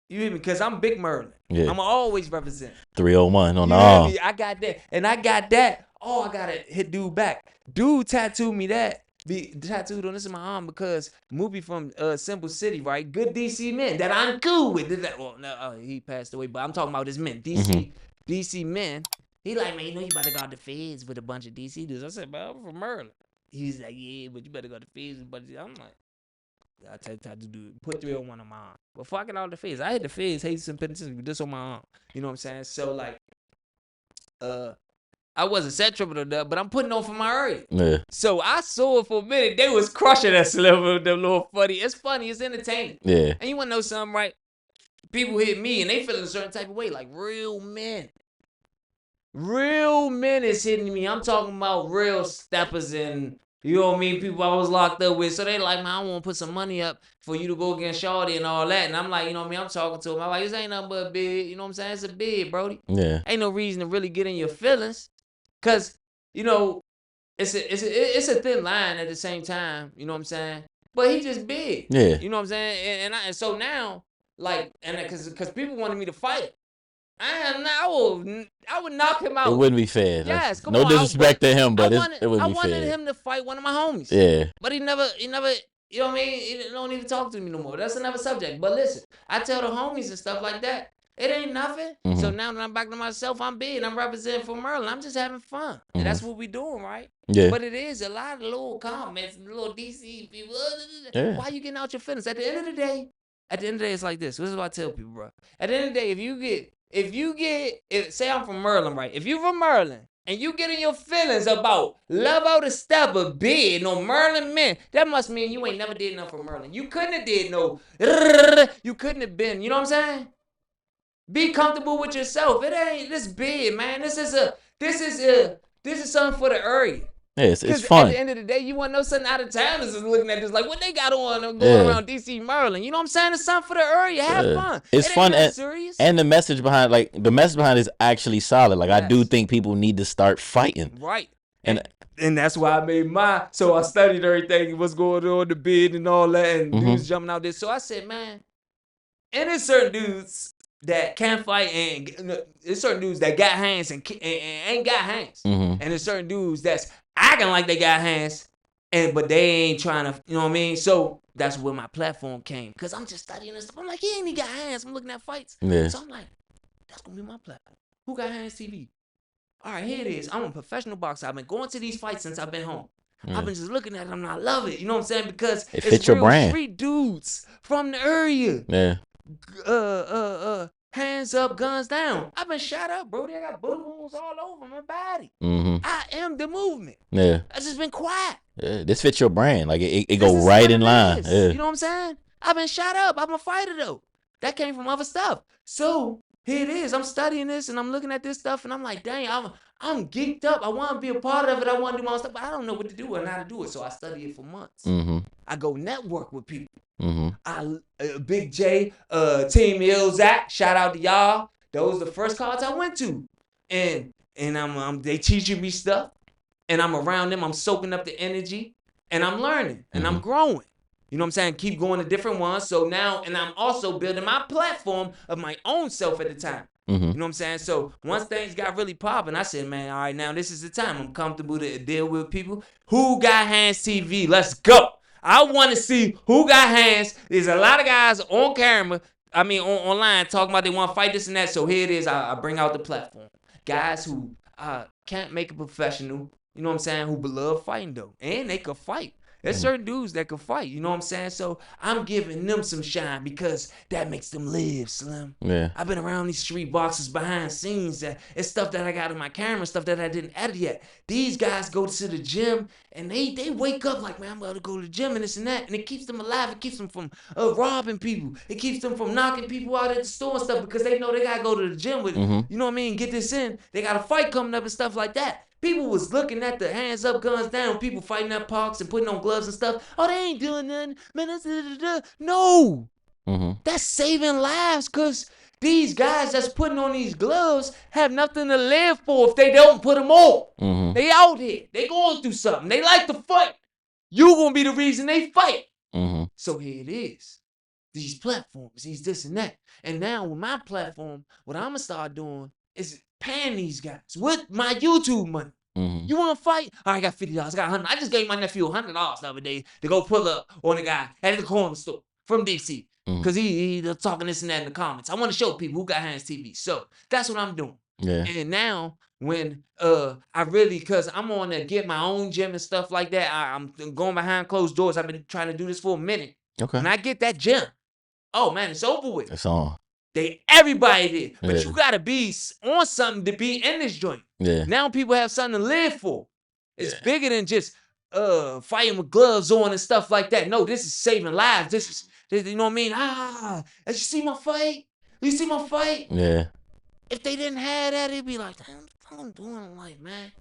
You hear me? Because I'm Big Merlin. Yeah. I'm always represent. 301 on the arm. I got that. And I got that. Oh, I got to hit dude back. Dude tattooed me that. Be tattooed on this in my arm because movie from Simple City, right? Good DC men that I'm cool with. Well, no, he passed away, but I'm talking about his men. DC men. He like, man, you know you about to go out the feds with a bunch of DC dudes. I said, bro, I'm from Maryland. He's like, yeah, but you better go to the feds with a bunch of. I'm like, I tell you, dude, put 301 on my arm. But fuck it, all the feds. I hit the feds, hate some penitentiary with this on my arm. You know what I'm saying? So like, I wasn't set triple or that, but I'm putting on for my area. Yeah. So I saw it for a minute. They was crushing that sliver, them little funny. It's funny, it's entertaining. Yeah. And you wanna know something, right? People hit me and they feeling a certain type of way, like real men. Real men is hitting me. I'm talking about real steppers and you know what I mean, people I was locked up with. So they like, man, I want to put some money up for you to go against Shawty and all that. And I'm like, you know what I mean, I'm talking to them. I'm like, this ain't nothing but a bid. You know what I'm saying? It's a bid, Brody. Yeah. Ain't no reason to really get in your feelings. Cause, you know, it's a thin line at the same time, you know what I'm saying? But he just big. Yeah. You know what I'm saying? And so now, like, and cause people wanted me to fight. I would knock him out. It wouldn't be fair. Yes, come no on. disrespect to him, but it wouldn't be fair. I wanted him to fight one of my homies. Yeah. But he never, you know what I mean? He don't even talk to me no more. That's another subject. But listen, I tell the homies and stuff like that, it ain't nothing. So now that I'm back to myself, I'm big. I'm representing for Merlin. I'm just having fun. And that's what we doing, right? Yeah. But it is a lot of little comments, little DC people. Yeah. Why you getting out your feelings? At the end of the day, it's like this. This is what I tell people, bro. At the end of the day, if you get, say I'm from Merlin, right? If you from Merlin and you get in your feelings about love out the step of bid, no Merlin men, that must mean you ain't never did nothing for Merlin. You couldn't have did no, you couldn't have been, you know what I'm saying? Be comfortable with yourself. It ain't this bid, man. This is something for the area. Yeah, it's fun. At the end of the day, you want to know something out of towners is looking at this like, what they got on going around DC, Maryland. You know what I'm saying? It's something for the area. Have fun. It's fun and the message behind is actually solid. Like, yes. I do think people need to start fighting. Right. And that's why I made mine. So I studied everything, what's going on, the bid and all that, and dudes jumping out there. So I said, man, and there's certain dudes that can't fight, and there's certain dudes that got hands and ain't got hands. And there's certain dudes that's acting like they got hands, but they ain't trying to, you know what I mean? So that's where my platform came. Because I'm just studying this stuff. I'm like, he ain't even got hands. I'm looking at fights. Yeah. So I'm like, that's going to be my platform. Who got hands TV? All right, here it is. I'm a professional boxer. I've been going to these fights since I've been home. I've been just looking at it. I love it. You know what I'm saying? Because it fits your brand. Street dudes from the area. Yeah. Hands up, guns down. I've been shot up, bro. I got bullet wounds all over my body. I am the movement. Yeah. I just been quiet. Yeah, this fits your brand. Like it go right in line. Yeah. You know what I'm saying? I've been shot up. I'm a fighter though. That came from other stuff. So here it is. I'm studying this and I'm looking at this stuff and I'm like, dang, I'm geeked up. I want to be a part of it. I want to do my own stuff, but I don't know what to do and how to do it. So I study it for months. I go network with people. Big J, Team Ilzak, shout out to y'all. Those are the first cards I went to, and they teaching me stuff, and I'm around them. I'm soaking up the energy, and I'm learning, and I'm growing. You know what I'm saying? Keep going to different ones. So now, and I'm also building my platform of my own self at the time. You know what I'm saying? So once things got really popping, I said, man, all right, now this is the time. I'm comfortable to deal with people. Who got hands TV? Let's go. I want to see who got hands. There's a lot of guys on camera, online, talking about they want to fight this and that. So here it is. I bring out the platform. Guys who can't make a professional, you know what I'm saying, who love fighting, though. And they could fight. There's certain dudes that can fight, you know what I'm saying? So I'm giving them some shine because that makes them live, Slim. Yeah. I've been around these street boxers behind scenes. It's stuff that I got in my camera, stuff that I didn't edit yet. These guys go to the gym and they wake up like, man, I'm about to go to the gym and this and that. And it keeps them alive. It keeps them from robbing people. It keeps them from knocking people out at the store and stuff because they know they got to go to the gym with, you know what I mean, get this in. They got a fight coming up and stuff like that. People was looking at the hands up, guns down, people fighting at parks and putting on gloves and stuff. Oh, they ain't doing nothing. Man, no. That's saving lives, because these guys that's putting on these gloves have nothing to live for if they don't put them on. They out here. They going through something. They like to fight. You gonna be the reason they fight. So here it is. These platforms, these this and that. And now with my platform, what I'm gonna start doing is paying these guys with my YouTube money. You want to fight? All right, I got $50. I got $100. I just gave my nephew $100 the other day to go pull up on a guy at the corner store from DC. Because he talking this and that in the comments. I want to show people who got hands TV. So that's what I'm doing. Yeah. And now when I really, because I'm on to get my own gym and stuff like that, I'm going behind closed doors. I've been trying to do this for a minute. Okay. When I get that gym, oh man, it's over with. It's on. Everybody did. But you gotta be on something to be in this joint. Yeah. Now people have something to live for. It's bigger than just fighting with gloves on and stuff like that. No, this is saving lives. This is, you know what I mean? Did you see my fight? You see my fight? Yeah. If they didn't have that, it'd be like, damn, what I'm doing in life, man.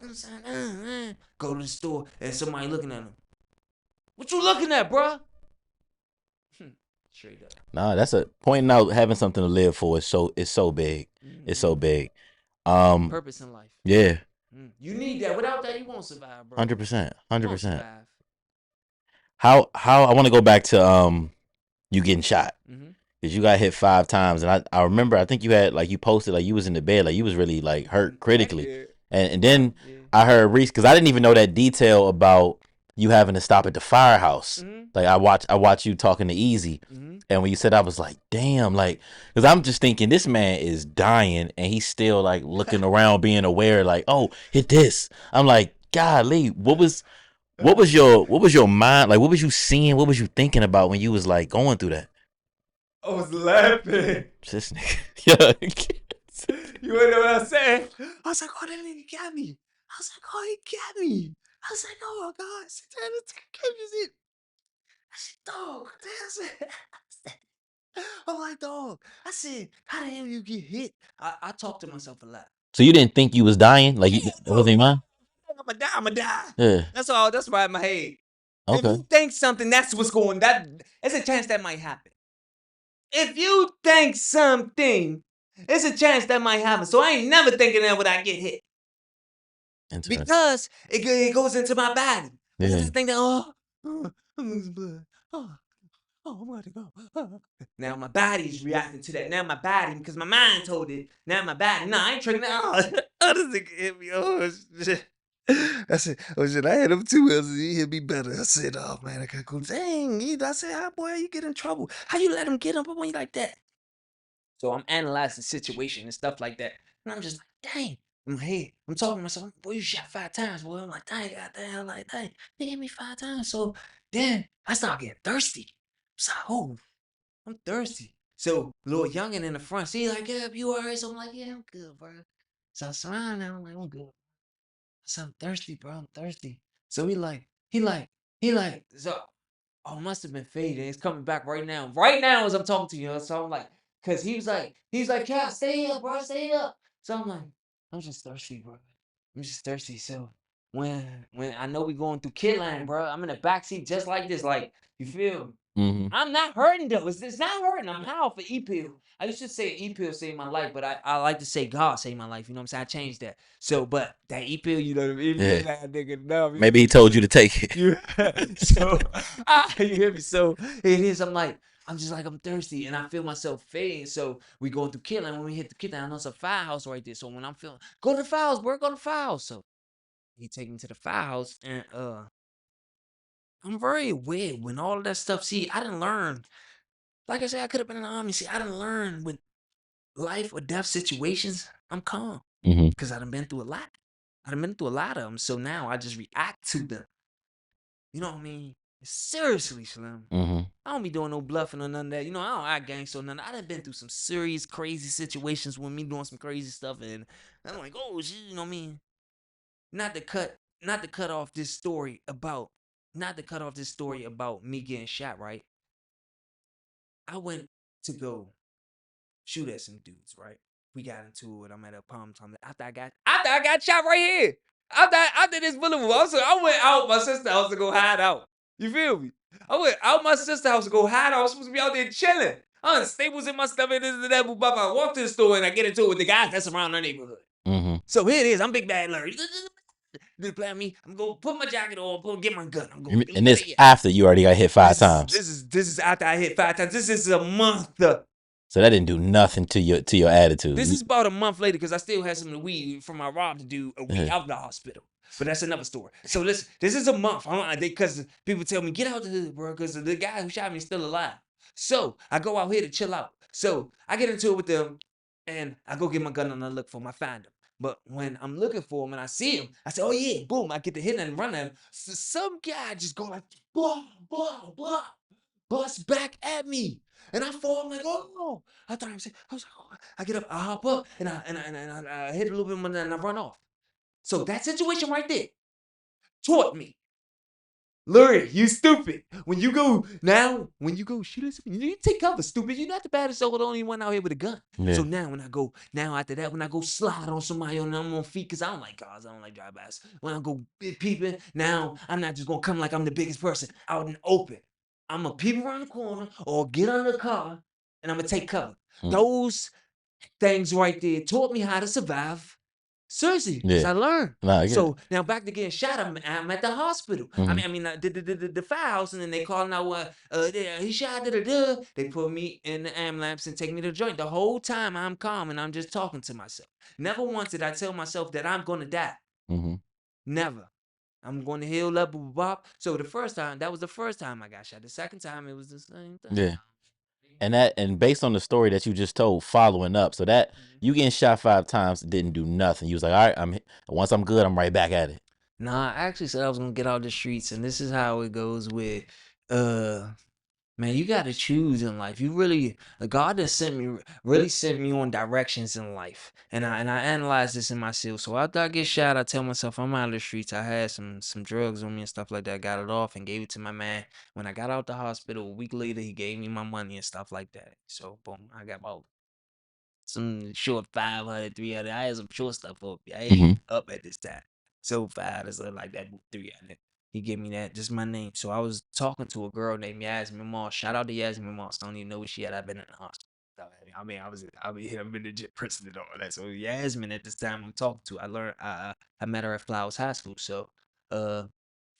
I'm saying, go to the store and somebody looking at them. What you looking at, bro? Straight up. Nah, that's pointing out having something to live for is so big. It's so big. Purpose in life. Yeah. You need that. Without that, you won't survive, bro. 100%. 100%. How I want to go back to you getting shot. Because you got hit 5 times, and I remember, I think you had, like, you posted, like, you was in the bed, like, you was really, like, hurt critically. Yeah. And then I heard Reese, because I didn't even know that detail about you having to stop at the firehouse. Like, I watch you talking to Easy, and when you said, I was like, damn, like, because I'm just thinking this man is dying, and he's still, like, looking around, being aware, like, oh, hit this. I'm like, golly, what was your mind, like, what was you seeing, what was you thinking about when you was, like, going through that? I was laughing. This nigga. Yeah. You wanna know what I said? I was like, oh, that nigga got me. I was like, oh, he got me. I was like, oh my God. I said, dog, I'm like, dog. I said, how the hell you get hit? I talk to myself a lot. So you didn't think you was dying? Like, it wasn't in mind? I'ma die. Yeah. That's all. That's right in my head. Okay. If you think something, that's what's going. There's a chance that might happen. If you think something, there's a chance that might happen. So I ain't never thinking that when I get hit. Because it goes into my body. I just think that, I'm losing blood. I'm about to go. Now my body's reacting to that. Now my body, because my mind told it. Now my body, no, I ain't tricking. Oh, this nigga hit me. Oh, shit. I said, oh shit, I had him too. He hit me better. I said, oh man, I gotta go. Dang, I said, how boy, you get in trouble? How you let him get up on you like that? So I'm analyzing the situation and stuff like that. And I'm just like, dang, in my head, I'm talking to myself, boy, you shot 5 times, boy. I'm like, dang, goddamn, I'm like, dang, they hit me 5 times. So then I start getting thirsty. So, oh, I'm thirsty. So little youngin in the front, see, like, yeah, you alright? So I'm like, yeah, I'm good, bro. So I surround him, I'm like, I'm good. So I'm thirsty, bro. I'm thirsty. So he like, so oh, must have been fading. It's coming back right now. Right now as I'm talking to you. So I'm like, cause he's like, Cap, stay up, bro, stay up. So I'm like, I'm just thirsty, bro. I'm just thirsty. So when I know we going through Kid Land, bro, I'm in the backseat just like this. Like, you feel me? I'm not hurting though. It's not hurting. I'm high off an E-pill. I used to say E-pill saved my life, but I like to say God saved my life. You know what I'm saying? I changed that. So, but that E-pill, you know what I mean? Yeah. That nigga, no, Maybe he told you to take it. So, you hear me? So it is. I'm just like, I'm thirsty, and I feel myself fading. So we going through Kid Land. When we hit the Kid Land, I know it's a firehouse right there. So when I'm feeling, go to the firehouse, bro, go to the firehouse. So he take me to the firehouse, and I'm very weird when all of that stuff. See, I didn't learn. Like I said, I could have been in the army. See, I didn't learn with life or death situations. I'm calm because I done been through a lot. I done been through a lot of them. So now I just react to them. You know what I mean? Seriously, Slim. I don't be doing no bluffing or none of that. You know, I don't act gangster or none. I done been through some serious, crazy situations with me doing some crazy stuff, and I'm like, oh shit, you know what I mean? Not to cut off this story about me getting shot, right? I went to go shoot at some dudes, right? we got into it. I'm at a palm time. After I got shot right here. After this bullet wound, I went out my sister's house to go hide out. You feel me? I went out my sister's house to go hide out. I was supposed to be out there chilling. I had staples in my stomach, this and that. I walk to the store and I get into it with the guys that's around our neighborhood. Mm-hmm. So here it is. I'm Big Bad Larry. This plan me. I'm gonna put my jacket on, get my gun. I'm going. And this after you already got hit 5 times. This is after I hit 5 times. This is a month. So that didn't do nothing to your attitude. This is about a month later because I still had some of the weed from my rob to do a week out of the hospital. But that's another story. So listen, this is a month. Because people tell me, get out the hood, bro, because the guy who shot me is still alive. So I go out here to chill out. So I get into it with them, and I go get my gun and I look for him. I find him. But when I'm looking for him and I see him, I say, oh yeah, boom. I get to hit and run at him. So some guy just go like, blah, blah, blah, bust back at me. And I fall, I'm like, oh. I thought I was like, oh. I get up, I hop up, and I hit a little bit more and I run off. So that situation right there taught me, Lurie, you stupid. When you go shoot at somebody, you take cover, stupid. You're not the baddest or the only one out here with a gun. Yeah. So now when I go slide on somebody on my feet, because I don't like cars, I don't like drive-bys. When I go peeping, now I'm not just gonna come like I'm the biggest person out in the open. I'm gonna peep around the corner or get under the car and I'm gonna take cover. Those things right there taught me how to survive. Seriously, because I learned. So now back to getting shot, I'm at the hospital. The firehouse, and then they calling out, he shot, They put me in the ambulance and take me to the joint. The whole time I'm calm and I'm just talking to myself. Never once did I tell myself that I'm going to die. Never. I'm going to heal up, So that was the first time I got shot. The second time, it was the same thing. Yeah. And based on the story that you just told, following up, so that you getting shot 5 times didn't do nothing. You was like, all right, once I'm good, I'm right back at it. Nah, I actually said I was gonna get out the streets, and this is how it goes with, man, you gotta choose in life. You really, God has sent me on directions in life, and I analyze this in myself. So after I get shot, I tell myself I'm out of the streets. I had some drugs on me and stuff like that. Got it off and gave it to my man. When I got out the hospital a week later, he gave me my money and stuff like that. So boom, I got about some short 500, 300. I had some short stuff up. I ain't up at this time. So 5 is like that 300. He gave me that, just my name. So I was talking to a girl named Yasmin Moss. Shout out to Yasmin Moss. Don't even know where she had. I've been in the hospital. I've been legit prison and all that. So Yasmin at this time I'm talking to, I learned I met her at Flowers High School. So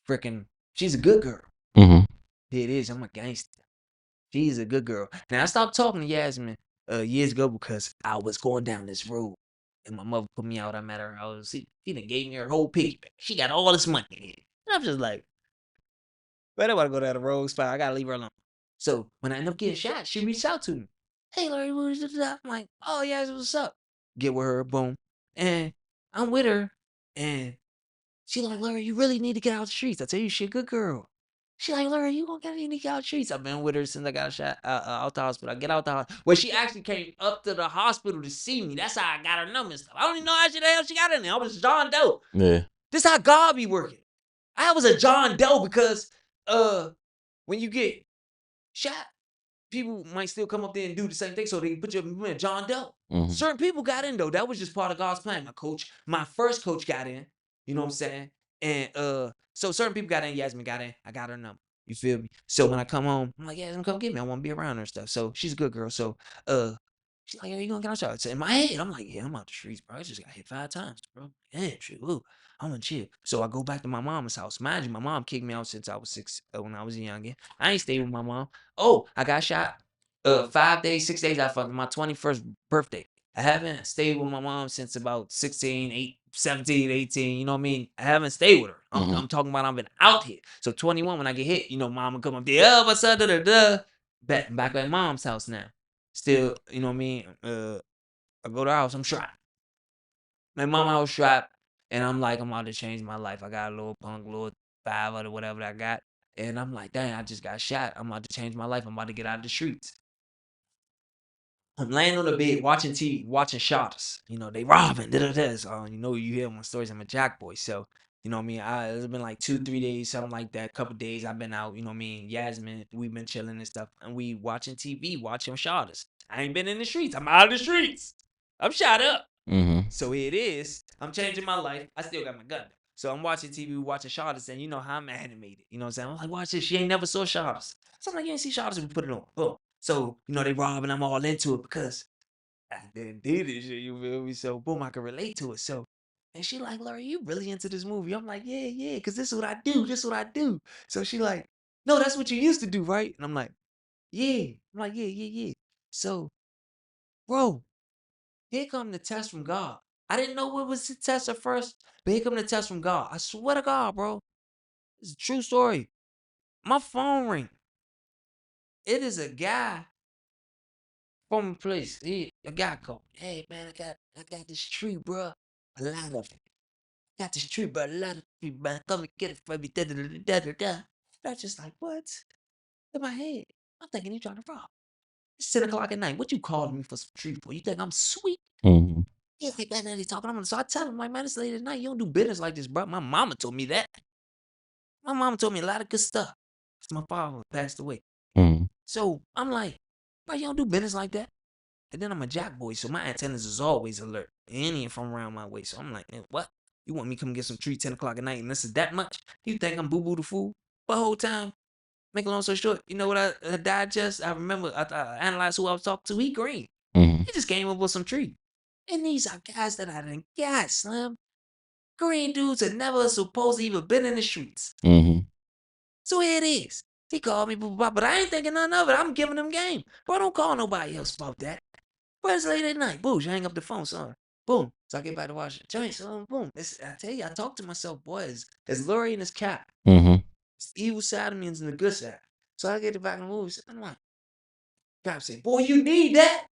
freaking she's a good girl. Here it is. I'm a gangster. She's a good girl. Now I stopped talking to Yasmin years ago because I was going down this road. And my mother put me out. I met her. She done gave me her whole piggy bank. She got all this money. And I'm just like, I don't want to go down the road spot. I gotta leave her alone. So when I end up getting shot, she reached out to me. Hey, Larry, what is this? I'm like, oh yeah, what's up? Get with her, boom. And I'm with her, and she like, Larry, you really need to get out the streets. I tell you, she a good girl. She like, Larry, you gonna need to get out the streets. I've been with her since I got shot out the hospital. I get out the hospital. Well, she actually came up to the hospital to see me. That's how I got her number and stuff. I don't even know how the hell she got in there. I was John Doe. Yeah. This how God be working. I was a John Doe because when you get shot, people might still come up there and do the same thing, so they put you in John Doe. Certain people got in though. That was just part of God's plan. My first coach got in. You know what I'm saying? And so certain people got in. Yasmin got in. I got her number. You feel me? So when I come home, I'm like, Yasmin, come get me. I want to be around her and stuff. So she's a good girl. So she's like, you gonna get out shot? So in my head, I'm like, yeah, I'm out the streets, bro. I just got hit 5 times, bro. Yeah, shit. Woo. I'm gonna chill. So I go back to my mom's house. Mind you, my mom kicked me out since I was 6 when I was a youngin. I ain't stayed with my mom. Oh, I got shot 5 days, 6 days after my 21st birthday. I haven't stayed with my mom since about 16, 17, 18. You know what I mean? I haven't stayed with her. I'm talking about I've been out here. So 21, when I get hit, mama come up there. Oh, what's up? Back at mom's house now. Still, you know what I mean? I go to the house. I'm shot. My mama was shot. And I'm like, I'm about to change my life. I got a little punk, little 5 or whatever I got. And I'm like, dang, I just got shot. I'm about to change my life. I'm about to get out of the streets. I'm laying on the bed watching TV, watching shots. They robbing. So, you hear my stories. I'm a jack boy. So, you know what I mean? It's been like 2, 3 days, something like that. Couple days I've been out. You know what I mean? Yasmin, we've been chilling and stuff. And we watching TV, watching shots. I ain't been in the streets. I'm out of the streets. I'm shot up. Mm-hmm. So here it is. I'm changing my life. I still got my gun. So I'm watching TV, watching Sharders, and you know how I'm animated. You know what I'm saying? I'm like, watch this. She ain't never saw Sharders. So I'm like, you ain't see Sharders, we put it on. Boom. So, you know, they rob and I'm all into it because I didn't do this shit, you feel me? So boom, I can relate to it. So and she like, Larry, you really into this movie? I'm like, yeah, because this is what I do. This is what I do. So she like, no, that's what you used to do, right? And I'm like, yeah. I'm like, yeah. So, bro, here come the test from God. I didn't know what was the test at first, but here come the test from God. I swear to God, bro. It's a true story. My phone ring. It is a guy from a place. A guy called. Hey man, I got this tree, bro. A lot of it. Got this tree, bro. A lot of tree, man. Come and get it for me. Da, da, da, da, da, da. And I just like, what? In my head. I'm thinking you trying to rob. It's 10 o'clock at night. What you calling me for some tree for? You think I'm sweet? Mm-hmm. Yeah, like that. He's talking. So I tell him, like, man, it's late at night. You don't do business like this, bro. My mama told me that. My mama told me a lot of good stuff. 'Cause my father passed away. Mm-hmm. So I'm like, bro, you don't do business like that. And then I'm a jack boy, so my antennas is always alert. Any from around my way. So I'm like, man, what? You want me to come get some tree 10 o'clock at night and this is that much? You think I'm boo-boo the fool? But the whole time, make a long story short, you know what I digest? I remember I analyzed who I was talking to. He green. Mm-hmm. He just came up with some tree. And these are guys that I didn't got, Slim. Green dudes that never supposed to even been in the streets. Mm-hmm. So here it is. He called me, blah, blah, blah, but I ain't thinking nothing of it. I'm giving him game. Bro, don't call nobody else about that. Bro, it's late at night. Boom, you hang up the phone, son. Boom. So I get back to watch the joint, son. Boom. I tell you, I talk to myself, boy, it's Lurie and it's Cap. Mm-hmm. It's the evil side of me and the good side. So I get it back in the movie. I'm like, Cap say, boy, you need that.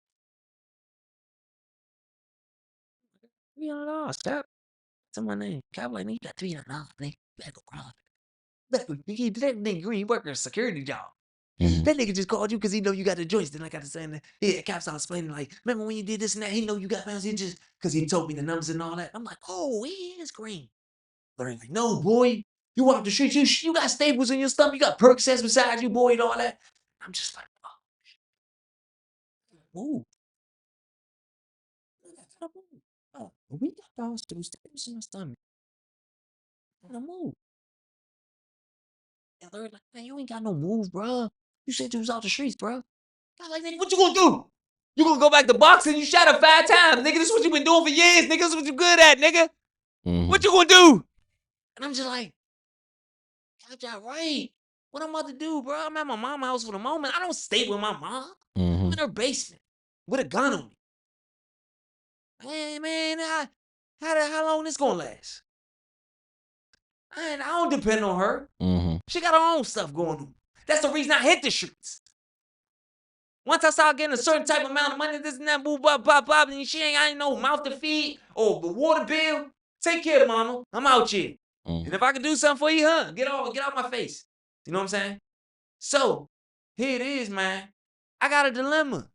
$300, Cap. That's my name. Cap like, nigga, you got $300, nigga. You better go rob it. That nigga Green worker a security job. Mm-hmm. That nigga just called you because he know you got the joints. Then I got to saying that. Yeah, Caps out explaining like, remember when you did this and that? He know you got pounds. He just because he told me the numbers and all that. I'm like, oh, he is Green. But I'm like, no, boy, you walk the streets. You got staples in your stomach. You got Percocets beside you, boy, and all that. I'm just like, oh, move. I gotta move. Oh, we got those two staples in my stomach. I gotta move. And they're like, man, you ain't got no move, bro. You said you was out the streets, bro. I was like, nigga, what you gonna do? You gonna go back to boxing? You shot up 5 times, nigga. This is what you been doing for years, nigga. This is what you good at, nigga. Mm-hmm. What you gonna do? And I'm just like, y'all right. What I'm about to do, bro? I'm at my mom's house for the moment. I don't stay with my mom. Mm-hmm. I'm in her basement with a gun on me. Hey, man, how long this gonna last? I don't depend on her. Mm-hmm. She got her own stuff going on. That's the reason I hit the streets. Once I start getting a certain type of amount of money, this and that, boo, bop, bop, bop, and I ain't no mouth to feed or the water bill. Take care, mama. I'm out here. Mm-hmm. And if I can do something for you, huh? Get out my face. You know what I'm saying? So, here it is, man. I got a dilemma.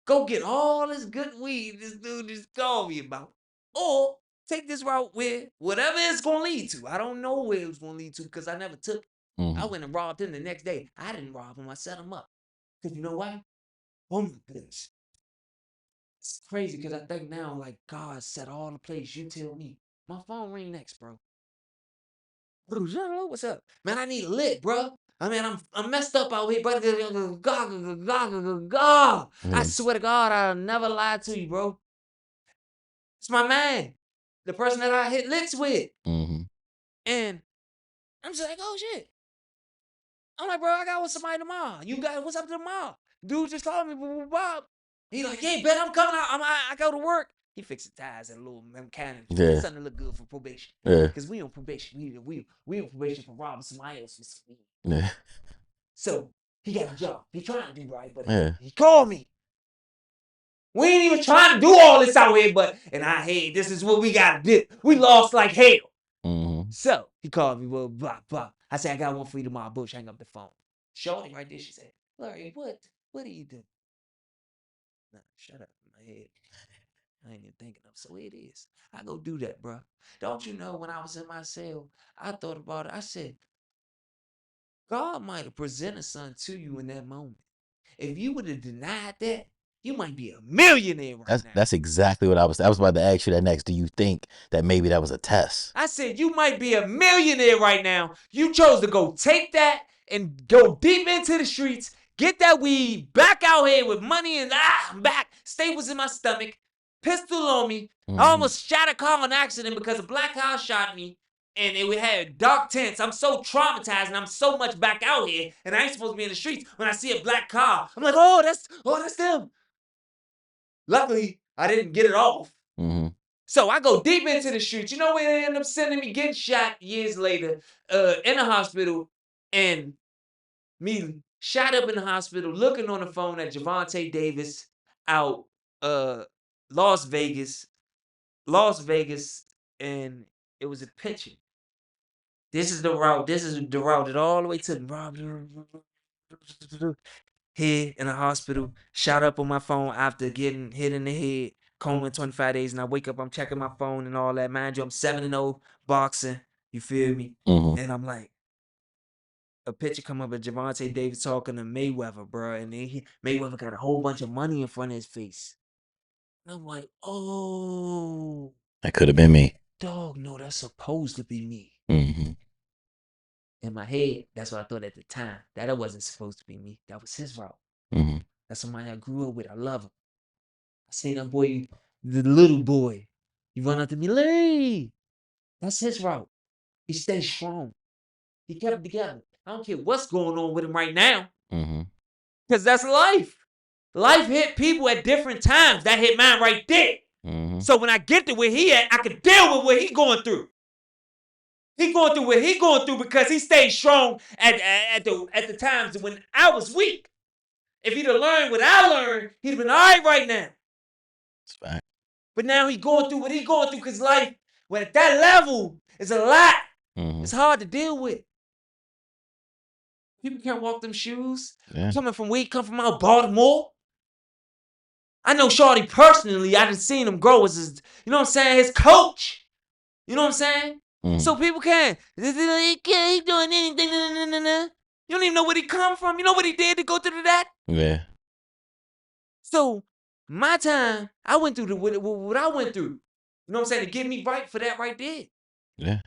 Go get all this good weed this dude just called me about. Or take this route where whatever it's going to lead to. I don't know where it was going to lead to because I never took it. Mm-hmm. I went and robbed him the next day. I didn't rob him. I set him up. Because you know why? Oh my goodness. It's crazy because I think now, like, God set all the place. You tell me. My phone ring next, bro. What's up? Man, I need a lick, bro. I mean, I'm messed up out here, bro. I swear to God, I'll never lie to you, bro. It's my man. The person that I hit licks with. Mm-hmm. And I'm just like, oh, shit. I'm like, bro, I got with somebody tomorrow. You got what's up tomorrow? Dude just called me, Bob. He like, hey, bet I'm coming out. I go to work. He fixes tires and a little mechanic. Yeah. Something to look good for probation. Yeah. Because we on probation. We on probation for robbing somebody else with some weed. Yeah. So he got a job. He trying to do right, but Yeah. he called me. We ain't even trying to do all this out here, but hey, this is what we gotta do. We lost like hell. Mm-hmm. So he called me, well, blah, blah. I said, I got one for you tomorrow. Bush, hang up the phone. Shorty right there, she said, Larry, what do you do? Nah, shut up in my head. I ain't even thinking of. So it is. I go do that, bro. Don't you know when I was in my cell, I thought about it. I said, God might have presented something to you in that moment. If you would have denied that, you might be a millionaire right now. That's exactly what I was about to ask you that next. Do you think that maybe that was a test? I said, you might be a millionaire right now. You chose to go take that and go deep into the streets, get that weed, back out here with money and I'm back. Staples in my stomach, pistol on me. I almost shot a car on accident because a black car shot me. And it had dark tints. I'm so traumatized and I'm so much back out here. And I ain't supposed to be in the streets. When I see a black car, I'm like, oh, that's them. Luckily, I didn't get it off. So I go deep into the streets. You know where they end up sending me, getting shot years later in the hospital, and me shot up in the hospital, looking on the phone at Gervonta Davis out Las Vegas, and it was a picture. This is the route. This is the route that all the way to here in the hospital. Shot up on my phone after getting hit in the head. Coma in 25 days, and I wake up, I'm checking my phone and all that. Mind you, I'm 7-0 boxing. You feel me? And I'm like, a picture come up of Gervonta Davis talking to Mayweather, bro. And then Mayweather got a whole bunch of money in front of his face. And I'm like, oh. That could have been me. Dog, no, that's supposed to be me. In my head, that's what I thought at the time. That it wasn't supposed to be me. That was his route. That's somebody I grew up with. I love him. I seen that boy, the little boy. He run up to me, Larry. That's his route. He stayed strong. He kept it together. I don't care what's going on with him right now. Because that's life. Life hit people at different times. That hit mine right there. So when I get to where he at, I can deal with what he going through. He going through what he going through because he stayed strong at the times when I was weak. If he'd have learned what I learned, he'd have been all right now. That's fact. But now he's going through what he's going through because life, when at that level, is a lot. It's hard to deal with. People can't walk them shoes. Yeah. Coming from where he come from out Baltimore. I know Shorty personally. I just seen him grow as his, you know what I'm saying, his coach. You know what I'm saying? So people can't. He doing anything. You don't even know where he come from. You know what he did to go through that? Yeah. So my time, I went through what I went through. You know what I'm saying? To get me right for that right there. Yeah.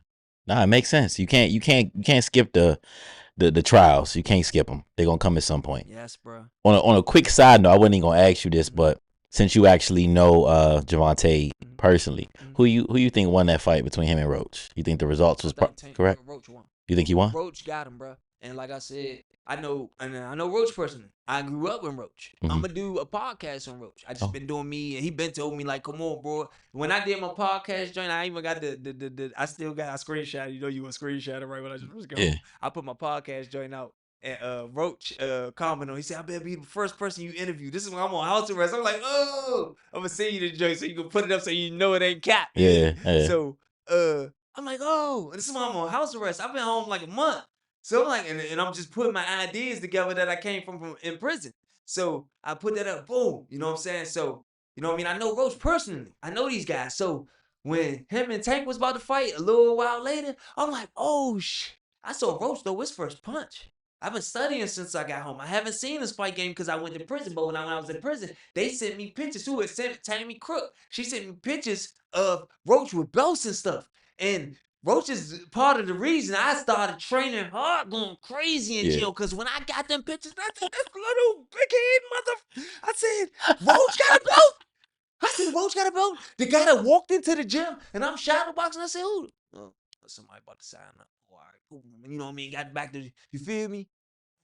Nah, it makes sense. You can't skip the trials. You can't skip them. They're gonna come at some point. Yes, bro. On a quick side note, I wasn't even gonna ask you this, but since you actually know Gervonta personally, who you think won that fight between him and Roach? You think the results was correct? Roach won. You think he won? Roach got him, bro. And like I said, I know Roach personally. I grew up with Roach. I'm gonna do a podcast on Roach. I just been doing me, and he been told me like, come on, bro. When I did my podcast joint, I even got I still got a screenshot. You know, you a screenshot it right when I just go. Yeah. I put my podcast joint out. And Roach commented on. He said, "I better be the first person you interview. This is when I'm on house arrest." I'm like, "Oh, I'm gonna send you the joint so you can put it up so you know it ain't cap." Yeah. So I'm like, "Oh, this is when I'm on house arrest. I've been home like a month." So I'm like, and I'm just putting my ideas together that I came from in prison. So I put that up, boom. You know what I'm saying? So you know what I mean? I know Roach personally. I know these guys. So when him and Tank was about to fight a little while later, I'm like, "Oh shit!" I saw Roach throw his first punch. I've been studying since I got home. I haven't seen this fight game because I went to prison. But when I was in prison, they sent me pictures. Who had sent Tammy Crook? She sent me pictures of Roach with belts and stuff. And Roach is part of the reason I started training hard, going crazy in jail. Because when I got them pictures, I said, this little big head mother. I said, Roach got a belt. I said, Roach got a belt. The guy that walked into the gym and I'm shadow boxing, I said, who? Oh, somebody about to sign up. You know what I mean? Got back to, you feel me?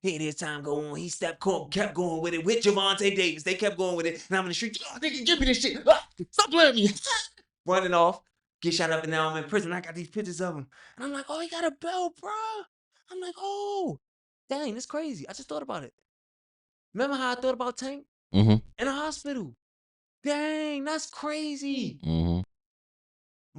Hey, this time go on. He kept going with it with Gervonta Davis. They kept going with it. And I'm in the street. Oh, nigga, give me this shit. Stop playing me. Running off. Get shot up and now I'm in prison. I got these pictures of him. And I'm like, oh, he got a belt, bro. I'm like, oh, dang, that's crazy. I just thought about it. Remember how I thought about Tank? In the hospital. Dang, that's crazy.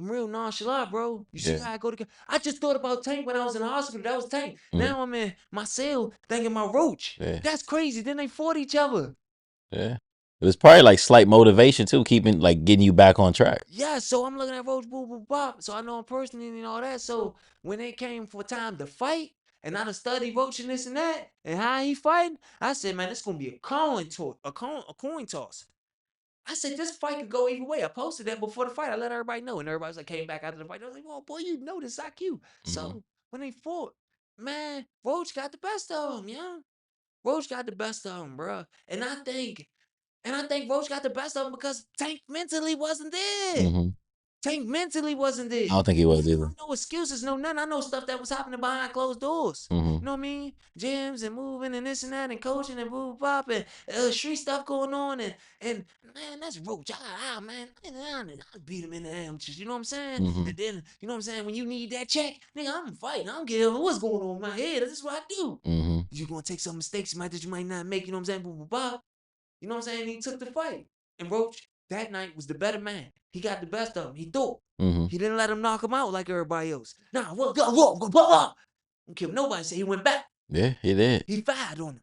I'm real nonchalant, bro. You see how I go together? I just thought about Tank when I was in the hospital. That was Tank. Now I'm in my cell thinking about Roach. That's crazy. Then they fought each other. Yeah. It was probably like slight motivation too, getting you back on track. Yeah, so I'm looking at Roach, boo, boo, bop. So I know him personally and all that. So when it came for time to fight, and I done studied Roach and this and that, and how he fighting. I said, man, it's gonna be a coin toss. I said, this fight could go either way. I posted that before the fight. I let everybody know, and everybody was like, came back after the fight. I was like, oh boy, you know this IQ. So when they fought, man, Roach got the best of him, yeah. Roach got the best of him, bro. And I think Roach got the best of him because Tank mentally wasn't there. Tank mentally wasn't there. I don't think he was either. No excuses, no nothing. I know stuff that was happening behind closed doors. You know what I mean? Gyms and moving and this and that and coaching and boo pop and street stuff going on and man, that's Roach. Man, I beat him in the amateurs. You know what I'm saying? And then you know what I'm saying? When you need that check, nigga, I'm fighting. I don't care what's going on in my head. This is what I do. You're gonna take some mistakes that you might not make. You know what I'm saying? Boo boo pop. You know what I'm saying? He took the fight. And Roach that night was the better man. He got the best of him. He thought. He didn't let him knock him out like everybody else. Nah, go. Don't care what nobody say. He went back. Yeah, he did. He fired on him.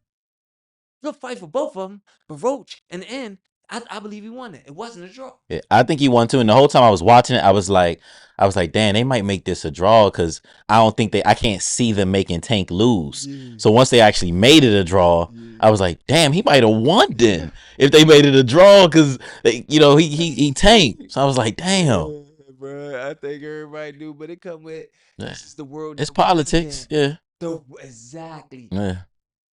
Good fight for both of them. But Roach, in the end, I believe he won it. It wasn't a draw. Yeah, I think he won too. And the whole time I was watching it, I was like, damn, they might make this a draw because I can't see them making Tank lose. So once they actually made it a draw, I was like, damn, he might have won then if they made it a draw because he tanked. So I was like, damn. Bro, I think everybody knew, but it come with this is the world. It's politics, yeah. Exactly. Yeah.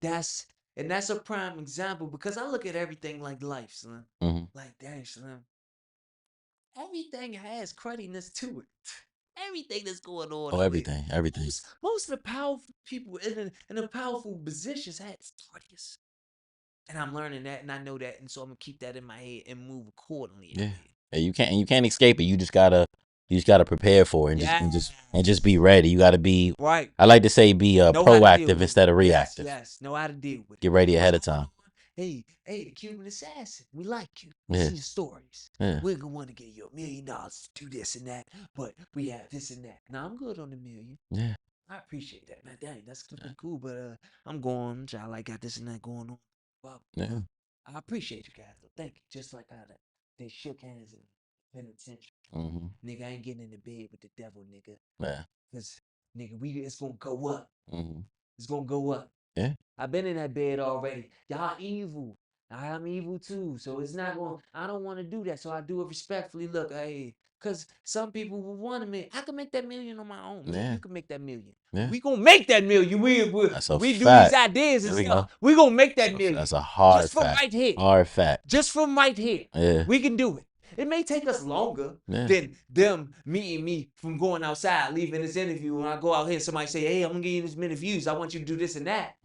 That's a prime example because I look at everything like life, son. Like, dang, son. Everything has crudiness to it. Everything that's going on. Oh, everything. Most of the powerful people in the powerful positions had crudiness. And I'm learning that, and I know that, and so I'm gonna keep that in my head and move accordingly. Yeah. You can't escape it. You just gotta prepare for it and just be ready. You gotta be right. I like to say be proactive instead of reactive. Yes, know how to deal with it. Get ready ahead of time. Hey, the Cuban Assassin, we like you. We see your stories. We're gonna want to give you $1 million to do this and that, but we have this and that. Now I'm good on the $1 million. Yeah. I appreciate that, man. Dang, that's cool. But I'm going. I like got this and that going on. Well, yeah. I appreciate you guys. Though. Thank you. Just like how they shook hands in penitentiary. Nigga, I ain't getting in the bed with the devil, nigga. Yeah. Cause nigga, it's gonna go up. It's gonna go up. Yeah. I've been in that bed already. Y'all evil. I'm evil too. So it's not going. I don't want to do that. So I do it respectfully. Look, hey, cause some people will want $1 million. I can make that $1 million on my own. Yeah. You can make that $1 million. Yeah. We gonna make that $1 million. We do these ideas and stuff. We gonna make that $1 million. That's a hard just from fact. Right here. Hard fact. Just from right here. Yeah. We can do it. It may take us longer than them meeting me from going outside, leaving this interview, and I go out here and somebody say, hey, I'm gonna give you this many views. I want you to do this and that.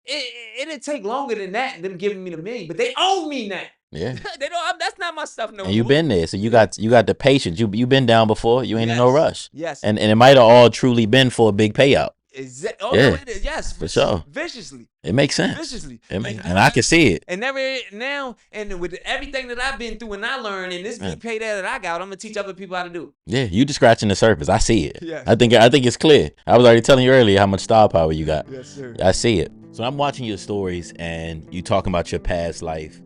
It'll take longer than that and them giving me the $1 million, but they own me now. Yeah. They don't. That's not my stuff no more. And you've been there, so you got the patience. You been down before. You ain't in no rush. Yes. And it might have all truly been for a big payout. Exactly. Oh, yeah. No, it is. Yes, for sure. Viciously. It makes sense. Viciously. And I can see it. And now, and with everything that I've been through and I learned, and this big payday that I got, I'm gonna teach other people how to do it. Yeah, you just scratching the surface. I see it. Yeah. I think it's clear. I was already telling you earlier how much star power you got. Yes, sir. I see it. So I'm watching your stories, and you talking about your past life,